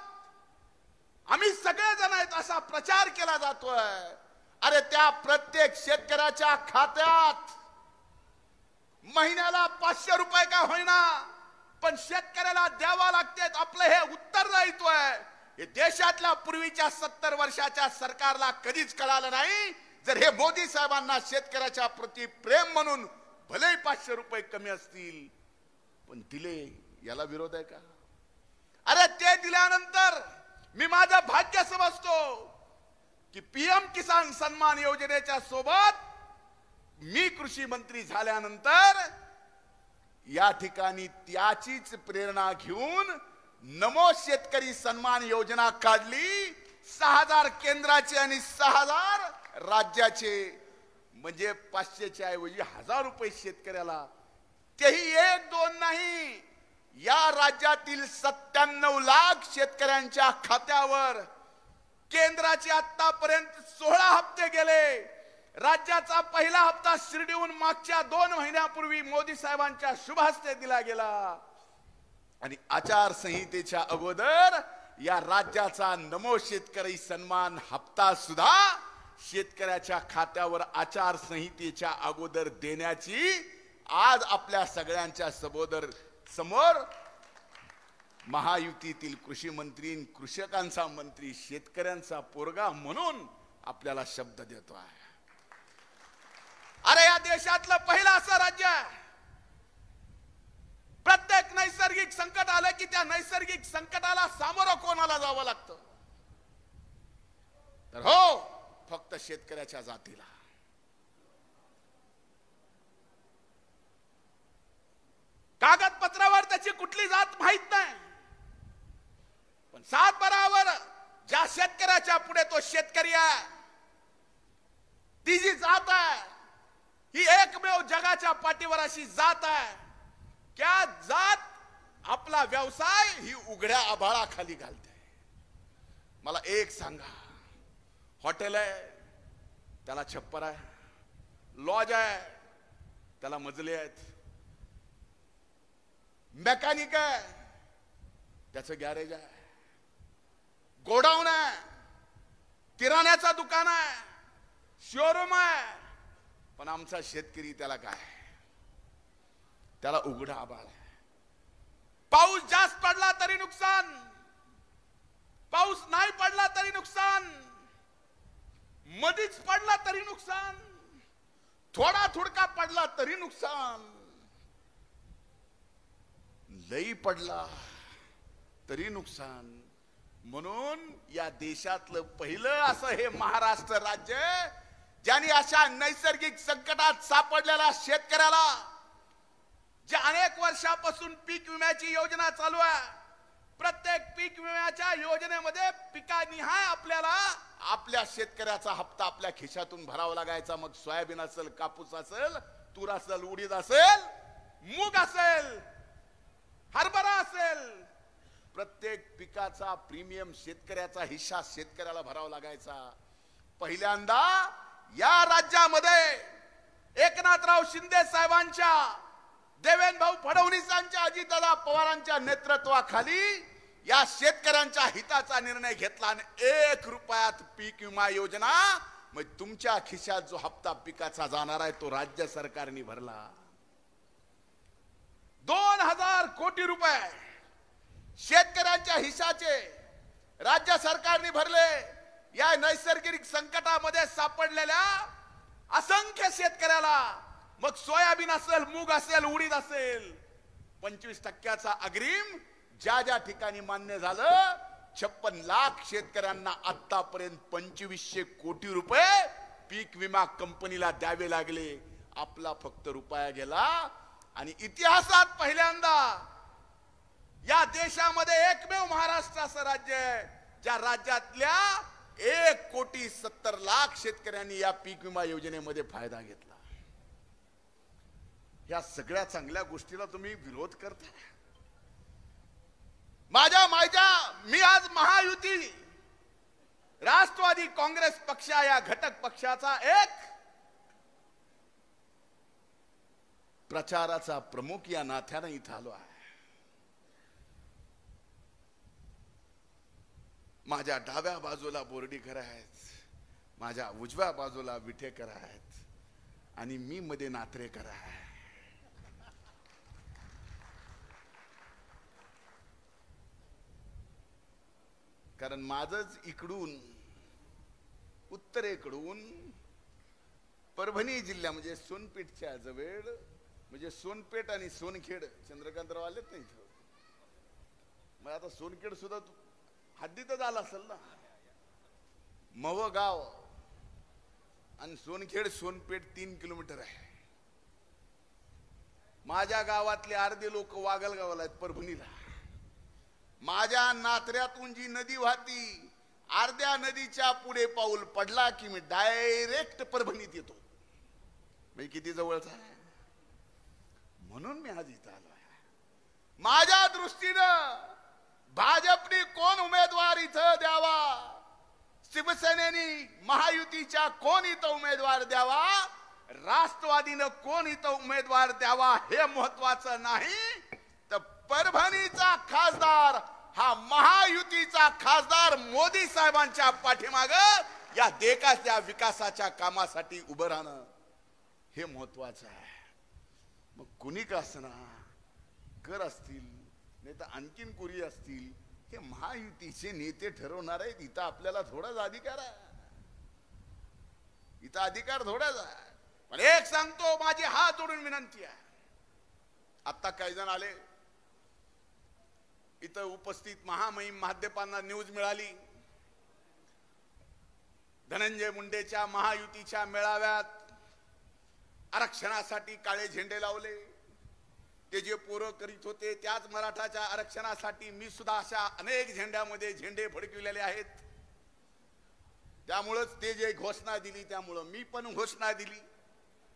आम्ही सगळे जण आहेत असा प्रचार केला जातोय, अरे त्या प्रत्येक शेतकऱ्याच्या खात्यात महिन्याला 500 रुपये का होईना पण शेतकऱ्याला द्यावा लागते. आपलं हे उत्तरदायित्व आहे. हे देशातल्या पूर्वीच्या 70 वर्षाच्या सरकारला कधीच कळालं नाही. जर हे मोदी साहेबांना शेतकऱ्याच्या प्रति प्रेम म्हणून भले 500 रुपये कमी असतील पण दिले, याला विरोध आहे का? अरे ते दिल्यानंतर मी माझं भाग्य समजतो की पीएम किसान सन्मान योजनेच्या सोबत मी कृषी मंत्री झाल्यानंतर या ठिकाणी त्याचीच प्रेरणा घेऊन नमो शेतकरी सन्मान योजना काढली. 6000 केंद्राचे आणि 6000 राज्याचे, म्हणजे 500च्या ऐवजी 1000 रुपये शेतकऱ्याला. तेही 1-2 नाही, या राज्यातील 97 लाख शेतकऱ्यांच्या खात्यावर केंद्राचे आतापर्यंत 16 हप्ते गेले. राज्याचा पहिला हप्ता शिर्डीहून मागच्या 2 महिन्यापूर्वी मोदी साहेबांच्या शुभ हस्ते दिला गेला. आणि आचारसंहितेच्या अगोदर या राज्याचा नमो शेतकरी सन्मान हप्ता सुद्धा शेतकऱ्याच्या खात्यावर आचारसंहितेच्या अगोदर देण्याची आज आपल्या सगळ्यांच्या समोर महायुतीतील कृषी मंत्री, कृषकांचा मंत्री, शेतकऱ्यांचा पोरगा म्हणून आपल्याला शब्द देतो आहे. अरे या देशातलं पहिलं असं राज्य आहे, प्रत्येक नैसर्गिक संकट आलं की त्या नैसर्गिक संकटाला सामोरं कोणाला जावं लागतं? तर हो, फक्त शेतकऱ्याच्या जातीला. कागदपत्रावर त्याची कुठली जात माहित नाही, पण सातबारावर ज्या शेतकऱ्याच्या पुढे तो शेतकरी आहे, ती जी जात आहे ही एकमेव जगाच्या पाठीवर अशी जात आहे, त्या जात आपला व्यवसाय ही उघड्या आभाळाखाली घालते. मला एक सांगा, हॉटेल आहे त्याला छप्पर आहे, लॉज आहे त्याला मजले आहेत, मेकॅनिक आहे त्याचं गॅरेज आहे, गोडाऊन आहे, किराण्याचं दुकान आहे, शोरूम आहे, पण आमचा शेतकरी त्याला काय? त्याला उघडा आभाळ आहे. पाऊस जास्त पडला तरी नुकसान, पाऊस नाही पडला तरी नुकसान, मधीच पडला तरी नुकसान, थोडा थोडका पडला तरी नुकसान, लई पडला तरी नुकसान. म्हणून या देशातलं पहिलं असं हे महाराष्ट्र राज्य, ज्यांनी अशा नैसर्गिक संकटात सापडलेल्या शेतकऱ्याला, जे अनेक वर्षापासून पीक विम्याची योजना चालू आहे, प्रत्येक पीक विम्याच्या योजनेमध्ये पिकानिहाय आपल्याला आपल्या शेतकऱ्याचा हप्ता आपल्या खिशातून भरावा लागायचा. मग सोयाबीन असेल, कापूस असेल, तूर असेल, उडीद असेल, मूग असेल, हरभरा असेल, प्रत्येक पिकाचा प्रीमियम शेतकऱ्याचा हिस्सा शेतकऱ्याला भरावा लागायचा. पहिल्यांदा या राज्यामध्ये एकनाथराव शिंदे साहेबांच्या, देवेंद्र भाऊ फडणवीसांच्या, अजितदादा पवारांच्या नेतृत्वाखाली या शेतकऱ्यांच्या हिताचा निर्णय घेतला आणि 1 रुपयात पीक विमा योजना, मग तुमच्या खिशात जो हप्ता पिकाचा जाणार आहे तो राज्य सरकारने भरला. 2000 कोटी रुपये शेतकऱ्यांच्या हिस्साचे राज्य सरकारने भरले. या नैसर्गिक संकटामध्ये सापडलेल्या असंख्य शेतकऱ्याला, मग सोयाबीन असेल, मूग असेल, उडीद असेल, 25% अग्रिम ज्या ज्या ठिकाणी मान्य झालं, 56 लाख शेतकऱ्यांना आतापर्यंत 2500 कोटी रुपये पीक विमा कंपनीला द्यावे लागले. आपला फक्त रुपया गेला. आणि इतिहासात पहिल्यांदा या देशामध्ये एकमेव महाराष्ट्र असं राज्य आहे ज्या राज्यातल्या 1,70,00,000 शेतकऱ्यांनी या पीक विमा योजनेमध्ये फायदा घेतला. या सगळ्या चांगल्या गोष्टीला तुम्ही विरोध करता. मी आज महायुती राष्ट्रवादी काँग्रेस पक्ष या घटक पक्षाचा एक प्रचाराचा प्रमुख या नात्याने इथं आलो आहे. माझ्या डाव्या बाजूला बोर्डीकर आहेत, माझ्या उजव्या बाजूला विठेकर आहेत आणि मी मध्ये नात्रेकर आहे. कारण माझंच इकडून उत्तरेकडून परभणी जिल्हा म्हणजे सोनपेठच्या जवळ, म्हणजे सोनपेठ आणि सोनखेड, चंद्रकांतराव आलेत नाही इथं, मग आता सोनखेड सुद्धा हद्दीतच आला असेल ना. मव गाव आणि सोनखेड सोनपेठ 3 किलोमीटर आहे. माझ्या गावातले अर्धे लोक वागलगावला आहेत, परभणीला. माझ्या नात्र्यातून जी नदी वाहती, अर्ध्या नदीच्या पुढे पाऊल पडला की मी डायरेक्ट परभणीत येतो. म्हणजे किती जवळचा आहे. म्हणून मी आज इथं आलो आहे. माझ्या दृष्टीनं भाजपने कोण उमेदवार इथं द्यावा, शिवसेनेने महायुतीच्या कोण इथं उमेदवार द्यावा, राष्ट्रवादीनं कोण इथं उमेदवार द्यावा हे महत्वाचं नाही, तर परभणीचा खासदार हा महायुतीचा खासदार मोदी साहेबांच्या पाठीमाग या देशाच्या विकासाच्या कामासाठी उभं राहणं हे महत्वाचं आहे. मग कुणी का असना, कर असतील नाही तर आणखीन कुणी असतील, हे महायुतीचे नेते ठरवणार आहेत. इथं आपल्याला थोडाच अधिकार आहे, इथं अधिकार थोडाच आहे. पण एक सांगतो, माझी हात जोडून विनंती आहे. आता काही जण आले इथं उपस्थित महामहिम माध्यमांना न्यूज मिळाली, धनंजय मुंडेच्या महायुतीच्या मेळाव्यात आरक्षणासाठी काळे झेंडे लावले. ते जे पोरं करीत होते त्याच मराठाच्या आरक्षणासाठी मी सुद्धा अशा अनेक झेंड्यामध्ये झेंडे फडकविलेले आहेत. त्यामुळेच ते जे घोषणा दिली, त्यामुळं मी पण घोषणा दिली.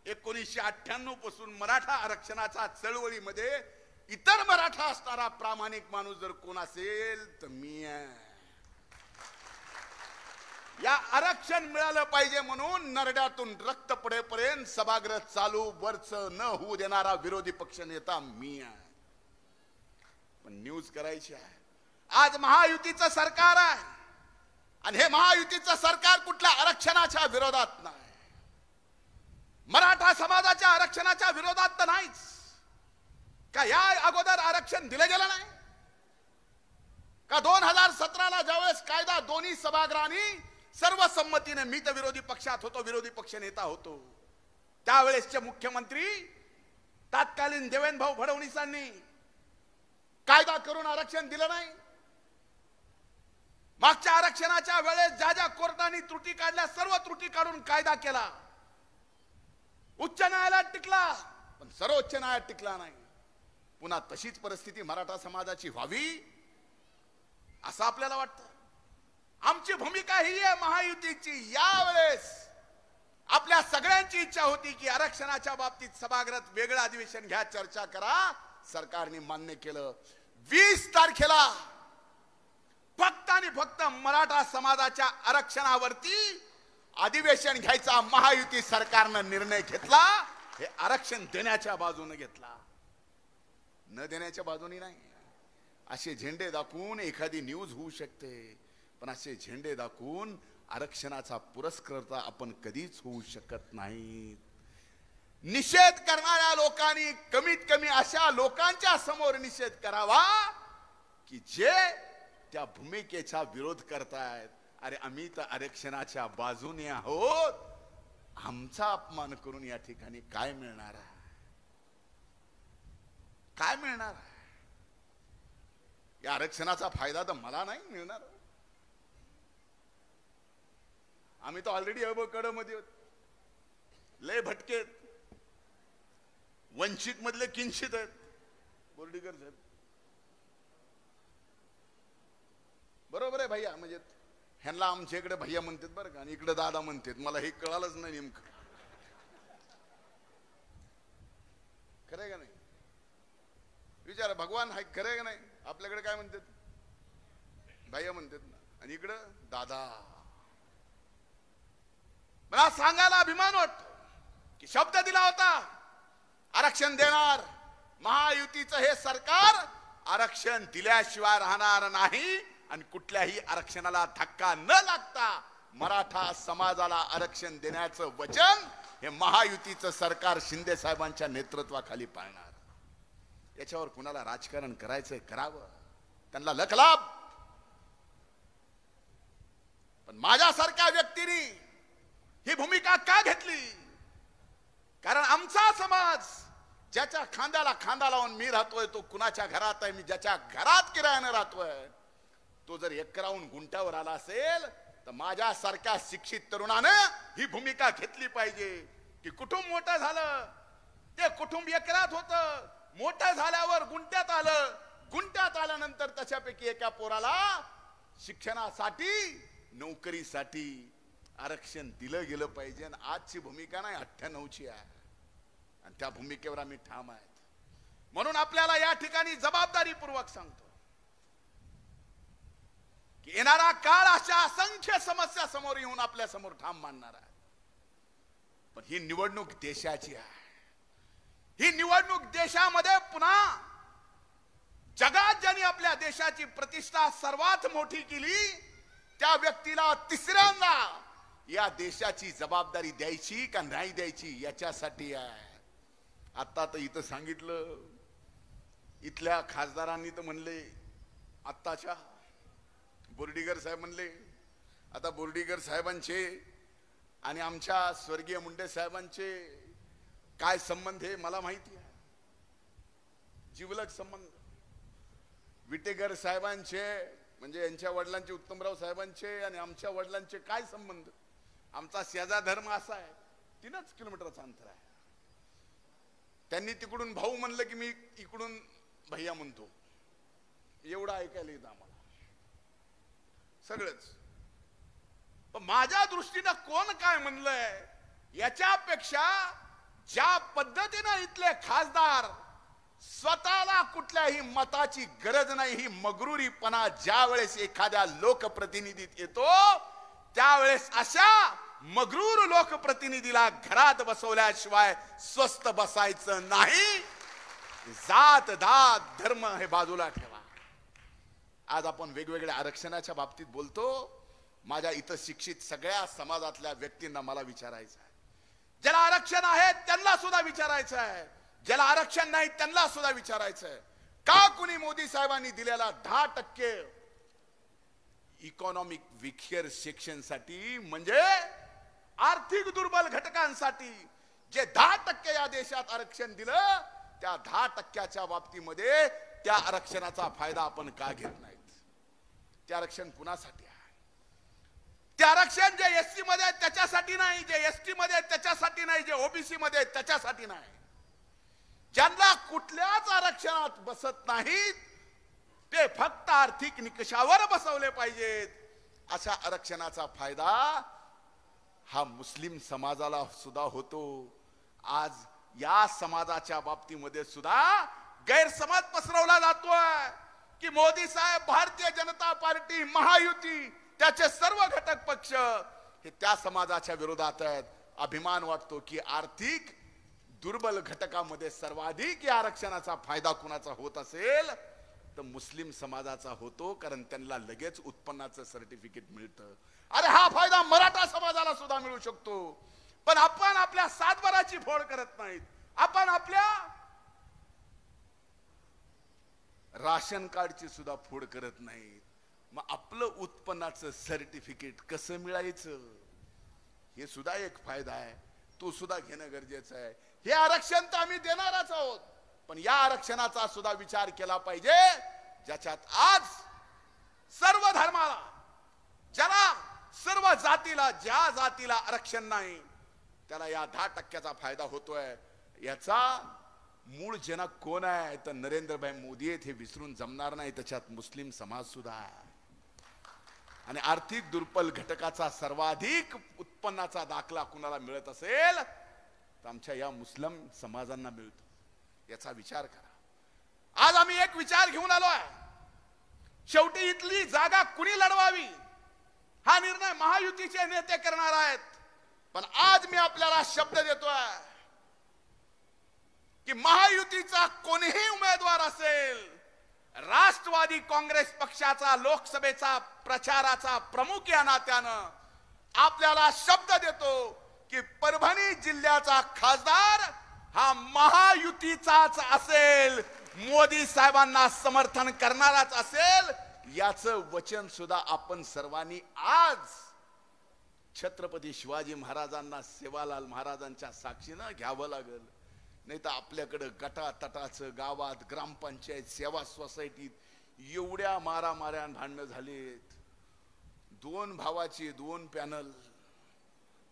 1998 पासून मराठा आरक्षणाच्या चळवळीमध्ये इतर मराठा असणारा प्रामाणिक माणूस जर कोण असेल तर मी आहे. या आरक्षण मिळालं पाहिजे म्हणून नरड्यातून रक्त पडेपर्यंत सभागृह चालू वर्ष न होऊ देणारा विरोधी पक्ष नेता मी आहे. पण न्यूज करायची आहे. आज महायुतीचं सरकार आहे आणि हे महायुतीचं सरकार कुठल्या आरक्षणाच्या विरोधात नाही, मराठा समाजाच्या आरक्षणाच्या विरोधात तर नाहीच. का या अगोदर आरक्षण दिले गेलं नाही का? 2017ला ज्यावेळेस कायदा दोन्ही सभागृहांनी सर्वसंमतीने, मी तर विरोधी पक्षात होतो, विरोधी पक्ष नेता होतो, त्यावेळेसचे मुख्यमंत्री तत्कालीन देवेंद्र भाऊ फडणवीसांनी कायदा करून आरक्षण दिलं नाही. मागच्या आरक्षणाच्या वेळेस ज्या ज्या कोर्टाने त्रुटी काढल्या सर्व त्रुटी काढून कायदा केला. उच्च न्यायालयात टिकला पण सर्वोच्च न्यायालयात टिकला नाही. पुन्हा तशीच परिस्थिती मराठा समाजाची व्हावी असं आपल्याला वाटतं. आमची भूमिका ही आहे महायुतीची. यावेळेस आपल्या सगळ्यांची इच्छा होती की आरक्षणाच्या बाबतीत सभागृहात वेगळं अधिवेशन घ्या, चर्चा करा. सरकारने मान्य केलं. 20 तारखेला फक्त आणि फक्त मराठा समाजाच्या आरक्षणावरती अधिवेशन घ्यायचा महायुती सरकारनं निर्णय घेतला. हे आरक्षण देण्याच्या बाजूने घेतला, न देण्याच्या बाजूने नाही. असे झेंडे दाखवून एखादी न्यूज होऊ शकते, पण असे झेंडे दाखवून आरक्षणाचा पुरस्कर्ता आपण कधीच होऊ शकत नाही. निषेध करणाऱ्या लोकांनी कमीत कमी अशा लोकांच्या समोर निषेध करावा की जे त्या भूमिकेचा विरोध करतायत. अरे आम्ही तर आरक्षणाच्या बाजूने आहोत, आमचा अपमान करून या ठिकाणी काय मिळणार आहे? काय मिळणार आहे? या आरक्षणाचा फायदा तर मला नाही मिळणार. आम्ही तर ऑलरेडी अबकड मध्ये होतो, लय भटकेत, वंचित मधले किंचित आहेत. बोर्डीकर साहेब बरोबर आहे भैया, म्हणजे ह्यांना आमच्या इकडे भैया म्हणतात बरं का, आणि इकडे दादा म्हणतात. मला हे कळालंच नाही नेमकं. खरंय का नाही? विचारा, भगवान हाय खरंय का नाही? आपल्याकडे काय म्हणतात? भैया म्हणतात ना, आणि इकडं दादा. मला सांगायला अभिमान वाटतो की शब्द दिला होता आरक्षण देणार. महायुतीचं हे सरकार आरक्षण दिल्याशिवाय राहणार नाही आणि कुठल्याही आरक्षणाला धक्का न लागता मराठा समाजाला आरक्षण देण्याचं वचन हे महायुतीचं सरकार शिंदे साहेबांच्या नेतृत्वाखाली पाळणार. याच्यावर कुणाला राजकारण करायचंय करावं, त्यांना लखलाभ. पण माझ्यासारख्या व्यक्तीने ही भूमिका का घेतली? कारण आमचा समाज ज्याच्या खांद्याला खांदा लावून मी राहतोय, तो कुणाच्या घरात आहे, मी ज्याच्या घरात किरायाने राहतोय, तो जर एकराहून गुंट्यावर आला असेल तर माझ्यासारख्या शिक्षित तरुणानं ही भूमिका घेतली पाहिजे की कुटुंब मोठं झालं, ते कुटुंब एकरात होतं, मोठं झाल्यावर गुंट्यात आलं, गुंट्यात आल्यानंतर त्याच्यापैकी एका पोराला शिक्षणासाठी, नोकरीसाठी आरक्षण दिलं गेलं पाहिजे. आणि आजची भूमिका नाही, 98ची आहे आणि त्या भूमिकेवर आम्ही ठाम आहेत. म्हणून आपल्याला या ठिकाणी जबाबदारीपूर्वक सांगतो की येणारा काळ अशा असंख्य समस्या समोर येऊन आपल्या समोर ठाम मांडणार आहे. पण ही निवडणूक देशाची आहे. ही निवडणूक देशामध्ये पुन्हा जगात ज्यांनी आपल्या देशाची प्रतिष्ठा सर्वात मोठी केली त्या व्यक्तीला तिसऱ्यांदा या देशाची जबाबदारी द्यायची का नाही द्यायची याच्यासाठी आहे. आता तर इथं सांगितलं, इथल्या खासदारांनी तर म्हणले, आत्ताच्या बोर्डीकर साहेब म्हणले, आता बोर्डीकर साहेबांचे आणि आमच्या स्वर्गीय मुंडे साहेबांचे काय संबंध आहे मला माहिती आहे, जिवलग संबंध. विटेकर साहेबांचे म्हणजे यांच्या वडिलांचे उत्तमराव साहेबांचे आणि आमच्या वडिलांचे काय संबंध. आमचा शेजा धर्म असा आहे, 3 किलोमीटरचं अंतर आहे. त्यांनी तिकडून भाऊ म्हणलं की मी इकडून भैया म्हणतो, एवढं ऐकायला येतं आम्हाला सगळंच. पण माझ्या दृष्टीनं कोण काय म्हणलंय याच्यापेक्षा ज्या पद्धतीनं इथले खासदार स्वतःला कुठल्याही मताची गरज नाही ही मगरुरीपणा ज्या वेळेस एखाद्या लोकप्रतिनिधीत येतो त्यावेळेस अशा मगरूर लोकप्रतिनिधीला घरात बसवल्याशिवाय स्वस्थ बसायचं नाही. जात दात धर्म हे बाजूला ठेवा. आज आपण वेगवेगळ्या आरक्षणाच्या बाबतीत बोलतो. माझ्या इथं शिक्षित सगळ्या समाजातल्या व्यक्तींना मला विचारायचं आहे, ज्याला आरक्षण आहे त्यांना सुद्धा विचारायचं आहे, ज्याला आरक्षण नाही त्यांना सुद्धा विचारायचं आहे, का कुणी मोदी साहेबांनी दिलेला 10% इकॉनॉमिक विखर सेक्शन साठी म्हणजे आर्थिक दुर्बल घटकांसाठी जे 10% या देशात आरक्षण दिलं त्या 10%च्या बाबतीमध्ये त्या आरक्षणाचा फायदा आपण का घेत नाहीत. ते आरक्षण कुणासाठी आहे? ते आरक्षण जे एससी मध्ये त्याच्यासाठी नाही, जे एसटी मध्ये त्याच्यासाठी नाही, जे ओबीसी मध्ये त्याच्यासाठी नाही. ज्यांना कुठल्याच आरक्षणात बसत नाहीत ते फक्त आर्थिक निकषावर बसवले पाहिजेत. अशा आरक्षणाचा फायदा हा मुस्लिम समाजाला सुद्धा होतो. आज या समाजाच्या बाबतीमध्ये सुद्धा गैरसमज पसरवला जातोय की मोदी साहेब, भारतीय जनता पार्टी, महायुती त्याचे सर्व घटक पक्ष हे त्या समाजाच्या विरोधात आहेत. अभिमान वाटतो की आर्थिक दुर्बल घटकामध्ये सर्वाधिक या आरक्षणाचा फायदा कुणाचा होत असेल तर मुस्लिम समाजाचा होतो, कारण त्यांना लगेच उत्पन्नाचं सर्टिफिकेट मिळतं. अरे हा फायदा मराठा समाजाला सुद्धा मिळू शकतो, पण आपण आपल्या सातबाराची फोड करत नाहीत. आपण आपल्या राशन कार्डची सुद्धा फोड करत नाहीत. मग आपलं उत्पन्नाचं सर्टिफिकेट कसं मिळायचं हे सुद्धा एक फायदा आहे, तो सुद्धा घेणं गरजेचं आहे. हे आरक्षण तर आम्ही देणारच आहोत, पण या आरक्षणाचा सुद्धा विचार केला पाहिजे ज्याच्यात आज सर्व धर्माला, ज्याला सर्व जातीला, ज्या जातीला आरक्षण नाही त्याला या 10%चा फायदा होतोय. याचा मूळ जनक कोण आहे तर नरेंद्रभाई मोदी आहेत, हे विसरून जमणार नाही. त्याच्यात मुस्लिम समाज सुद्धा आहे आणि आर्थिक दुर्बल घटकाचा सर्वाधिक उत्पन्नाचा दाखला कुणाला मिळत असेल तर आमच्या या मुस्लिम समाजांना मिळतो. याचा विचार करा. आज आम्ही एक विचार घेऊन आलो आहे. शेवटी इथली जागा कुणी लढवावी हा निर्णय महायुतीचे नेते करणार आहेत. पण आज मी आपल्याला शब्द देतोय की महायुतीचा कोणीही उमेदवार असेल, राष्ट्रवादी काँग्रेस पक्षाचा लोकसभेचा प्रचाराचा प्रमुख या नात्यानं आपल्याला शब्द देतो की परभणी जिल्ह्याचा खासदार हा महायुतीचाच असेल, मोदी साहेबांना समर्थन करणाराच असेल. याचं वचन सुद्धा आपण सर्वांनी आज छत्रपती शिवाजी महाराजांना, सेवालाल महाराजांच्या साक्षीनं घ्यावं लागेल. नाही तर आपल्याकडं गटातटाचं गावात ग्रामपंचायत सेवा सोसायटीत एवढ्या मारामाऱ्या भांडणं झालीत. 2 भावाची 2 पॅनल.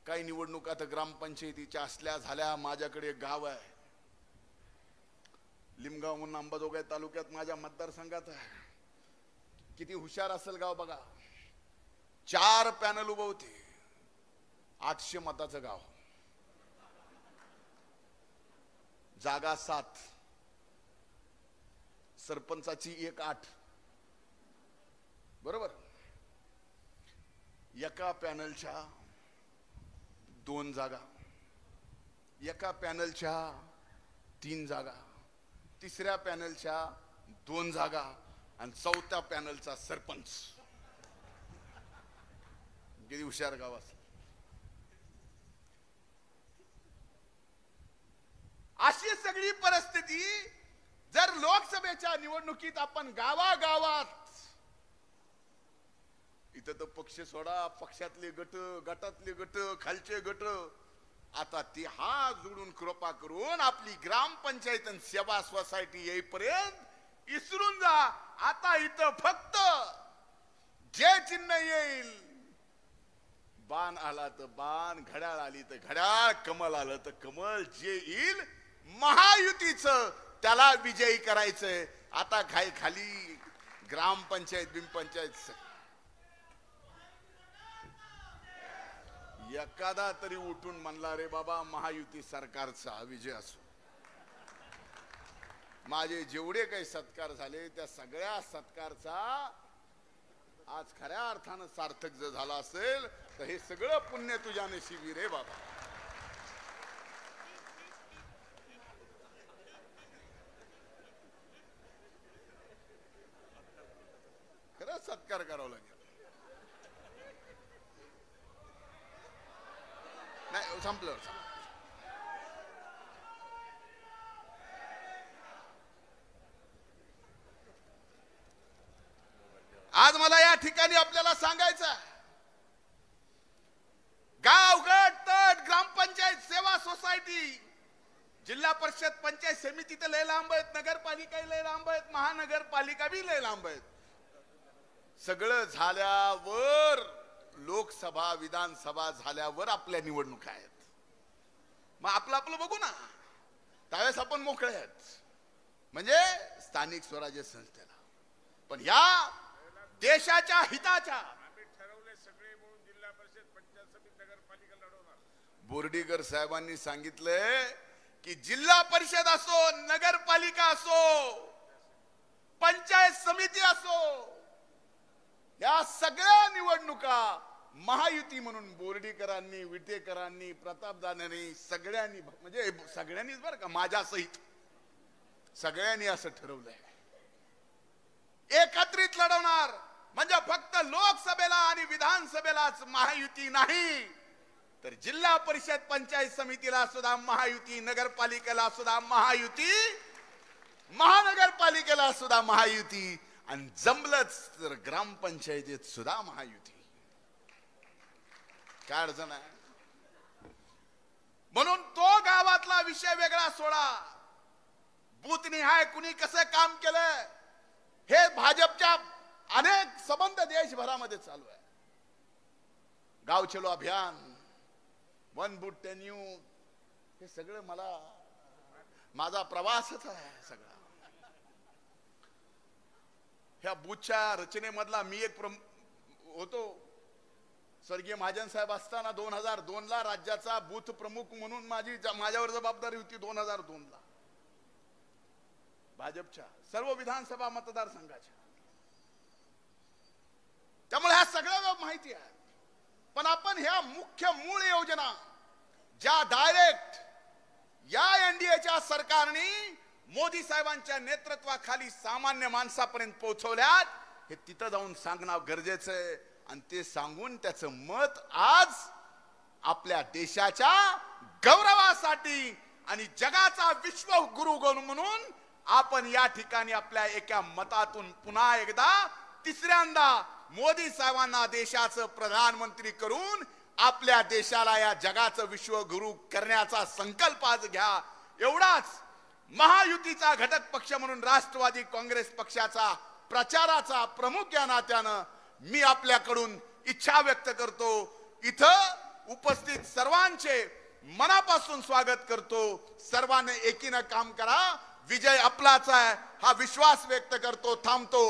काही निवडणुका तर ग्रामपंचायतीच्या असल्या झाल्या. माझ्याकडे गाव आहे लिमगाव म्हणून अंबाजोगाई तालुक्यात माझ्या मतदारसंघात आहे. किती हुशार असेल गाव बघा. 4 पॅनल उभं होते. 800 मताचं गाव, जागा 7, सरपंचाची 1-8 बरोबर. एका पॅनलच्या 2 जागा, एका पॅनलच्या 3 जागा, तिसऱ्या पॅनलच्या 2 जागा आणि 4थ्या पॅनलचा सरपंच. किती हुशार गाव असं. अशी सगळी परिस्थिती जर लोकसभेच्या निवडणुकीत आपण गावागावात, इथं तर पक्ष सोडा, पक्षातले गट, गटातले गट, खालचे गट, आता ती हात जोडून कृपा करून आपली ग्रामपंचायत आणि सेवा सोसायटी येईपर्यंत इसरून जा. आता इथं फक्त जे चिन्ह येईल, बाण आला तर बाण, घड्याळ आली तर घड्याळ, कमल आलं तर कमल, जे येईल महायुतीचं त्याला विजयी करायचंय. आता खाली ग्रामपंचायत बिनपंचायत एखादा तरी उठून म्हणला रे बाबा महायुती सरकारचा विजय असो. माझे जेवढे काही सत्कार झाले त्या सगळ्या सत्कारचा आज खऱ्या अर्थानं सार्थक जर झाला असेल तर हे सगळं पुण्य तुझ्या नशिबी रे बाबा. खरंच सत्कार करावा लागेल. नाही संपलं. आज मला या ठिकाणी आपल्याला सांगायचं, गाव गट तट ग्रामपंचायत सेवा सोसायटी, जिल्हा परिषद पंचायत समिती तर लय लांब आहेत, नगरपालिका लय लांब आहेत, महानगरपालिका बी लय लांब आहेत. सगळं झाल्यावर, लोकसभा विधानसभा झाल्यावर आपल्या निवडणुका आहेत. मग आपलं बघू ना, त्यावेळेस आपण मोकळे आहेत, म्हणजे स्थानिक स्वराज्य संस्थेला. पण या देशाच्या हिताच्या आम्ही ठरवले सगळे मिळून जिल्हा परिषद पंचायत समिती नगरपालिका लढवणार. बोर्डीकर साहेबांनी सांगितलंय की जिल्हा परिषद असो, नगरपालिका असो, पंचायत समिती असो, या सगळ्या निवडणुका महायुती म्हणून बोर्डीकरांनी, विटेकरांनी, प्रतापदादांनी, सगळ्यांनी, म्हणजे सगळ्यांनीच बरं का, माझ्या सहित सगळ्यांनी असं ठरवलंय. एकत्रित लढवणार म्हणजे फक्त लोकसभेला आणि विधानसभेलाच महायुती नाही, तर जिल्हा परिषद पंचायत समितीला सुद्धा महायुती, नगरपालिकेला सुद्धा महायुती, महानगरपालिकेला सुद्धा महायुती, आणि जमलंच तर ग्रामपंचायतीत सुद्धा महायुती. काय अडचण आहे? म्हणून तो गावातला विषय वेगळा सोडा, बूथनिहाय कुणी कसं काम केलं हे भाजपच्या अनेक संबंध देशभरामध्ये चालू आहे. गाव चलो अभियान, वन बूथ 10 यूथ, हे सगळं माझा प्रवासच आहे सगळा. ह्या बूथच्या रचनेमधला मी एक होतो. स्वर्गीय महाजन साहेब असताना 2002 ला राज्याचा बूथ प्रमुख म्हणून माझ्यावर जबाबदारी होती. 2002 ला भाजपच्या सर्व विधानसभा मतदारसंघाच्या. त्यामुळे ह्या सगळ्या माहिती आहे. पण आपण ह्या मुख्य मूळ योजना ज्या डायरेक्ट या एनडीएच्या सरकारने मोदी साहेबांच्या नेतृत्वाखाली सामान्य माणसापर्यंत पोहोचवल्यात, हे तिथं जाऊन सांगणं गरजेचं आहे. आणि ते सांगून त्याचं मत आज आपल्या देशाच्या गौरवासाठी आणि जगाचा विश्वगुरु म्हणून आपण या ठिकाणी आपल्या एका मतातून पुन्हा एकदा तिसऱ्यांदा मोदी साहेबांना देशाचं प्रधानमंत्री करून आपल्या देशाला या जगाचं विश्वगुरु करण्याचा संकल्प आज घ्या. एवढाच महायुतीचा घटक पक्ष म्हणून राष्ट्रवादी काँग्रेस पक्षाचा प्रचाराचा प्रमुख या नात्यानं मी आपल्याकडून इच्छा व्यक्त करतो. इथं उपस्थित सर्वांचे मनापासून स्वागत करतो. सर्वांनी एकीनं काम करा, विजय आपलाच आहे हा विश्वास व्यक्त करतो. थांबतो.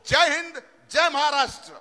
जय हिंद, जय महाराष्ट्र.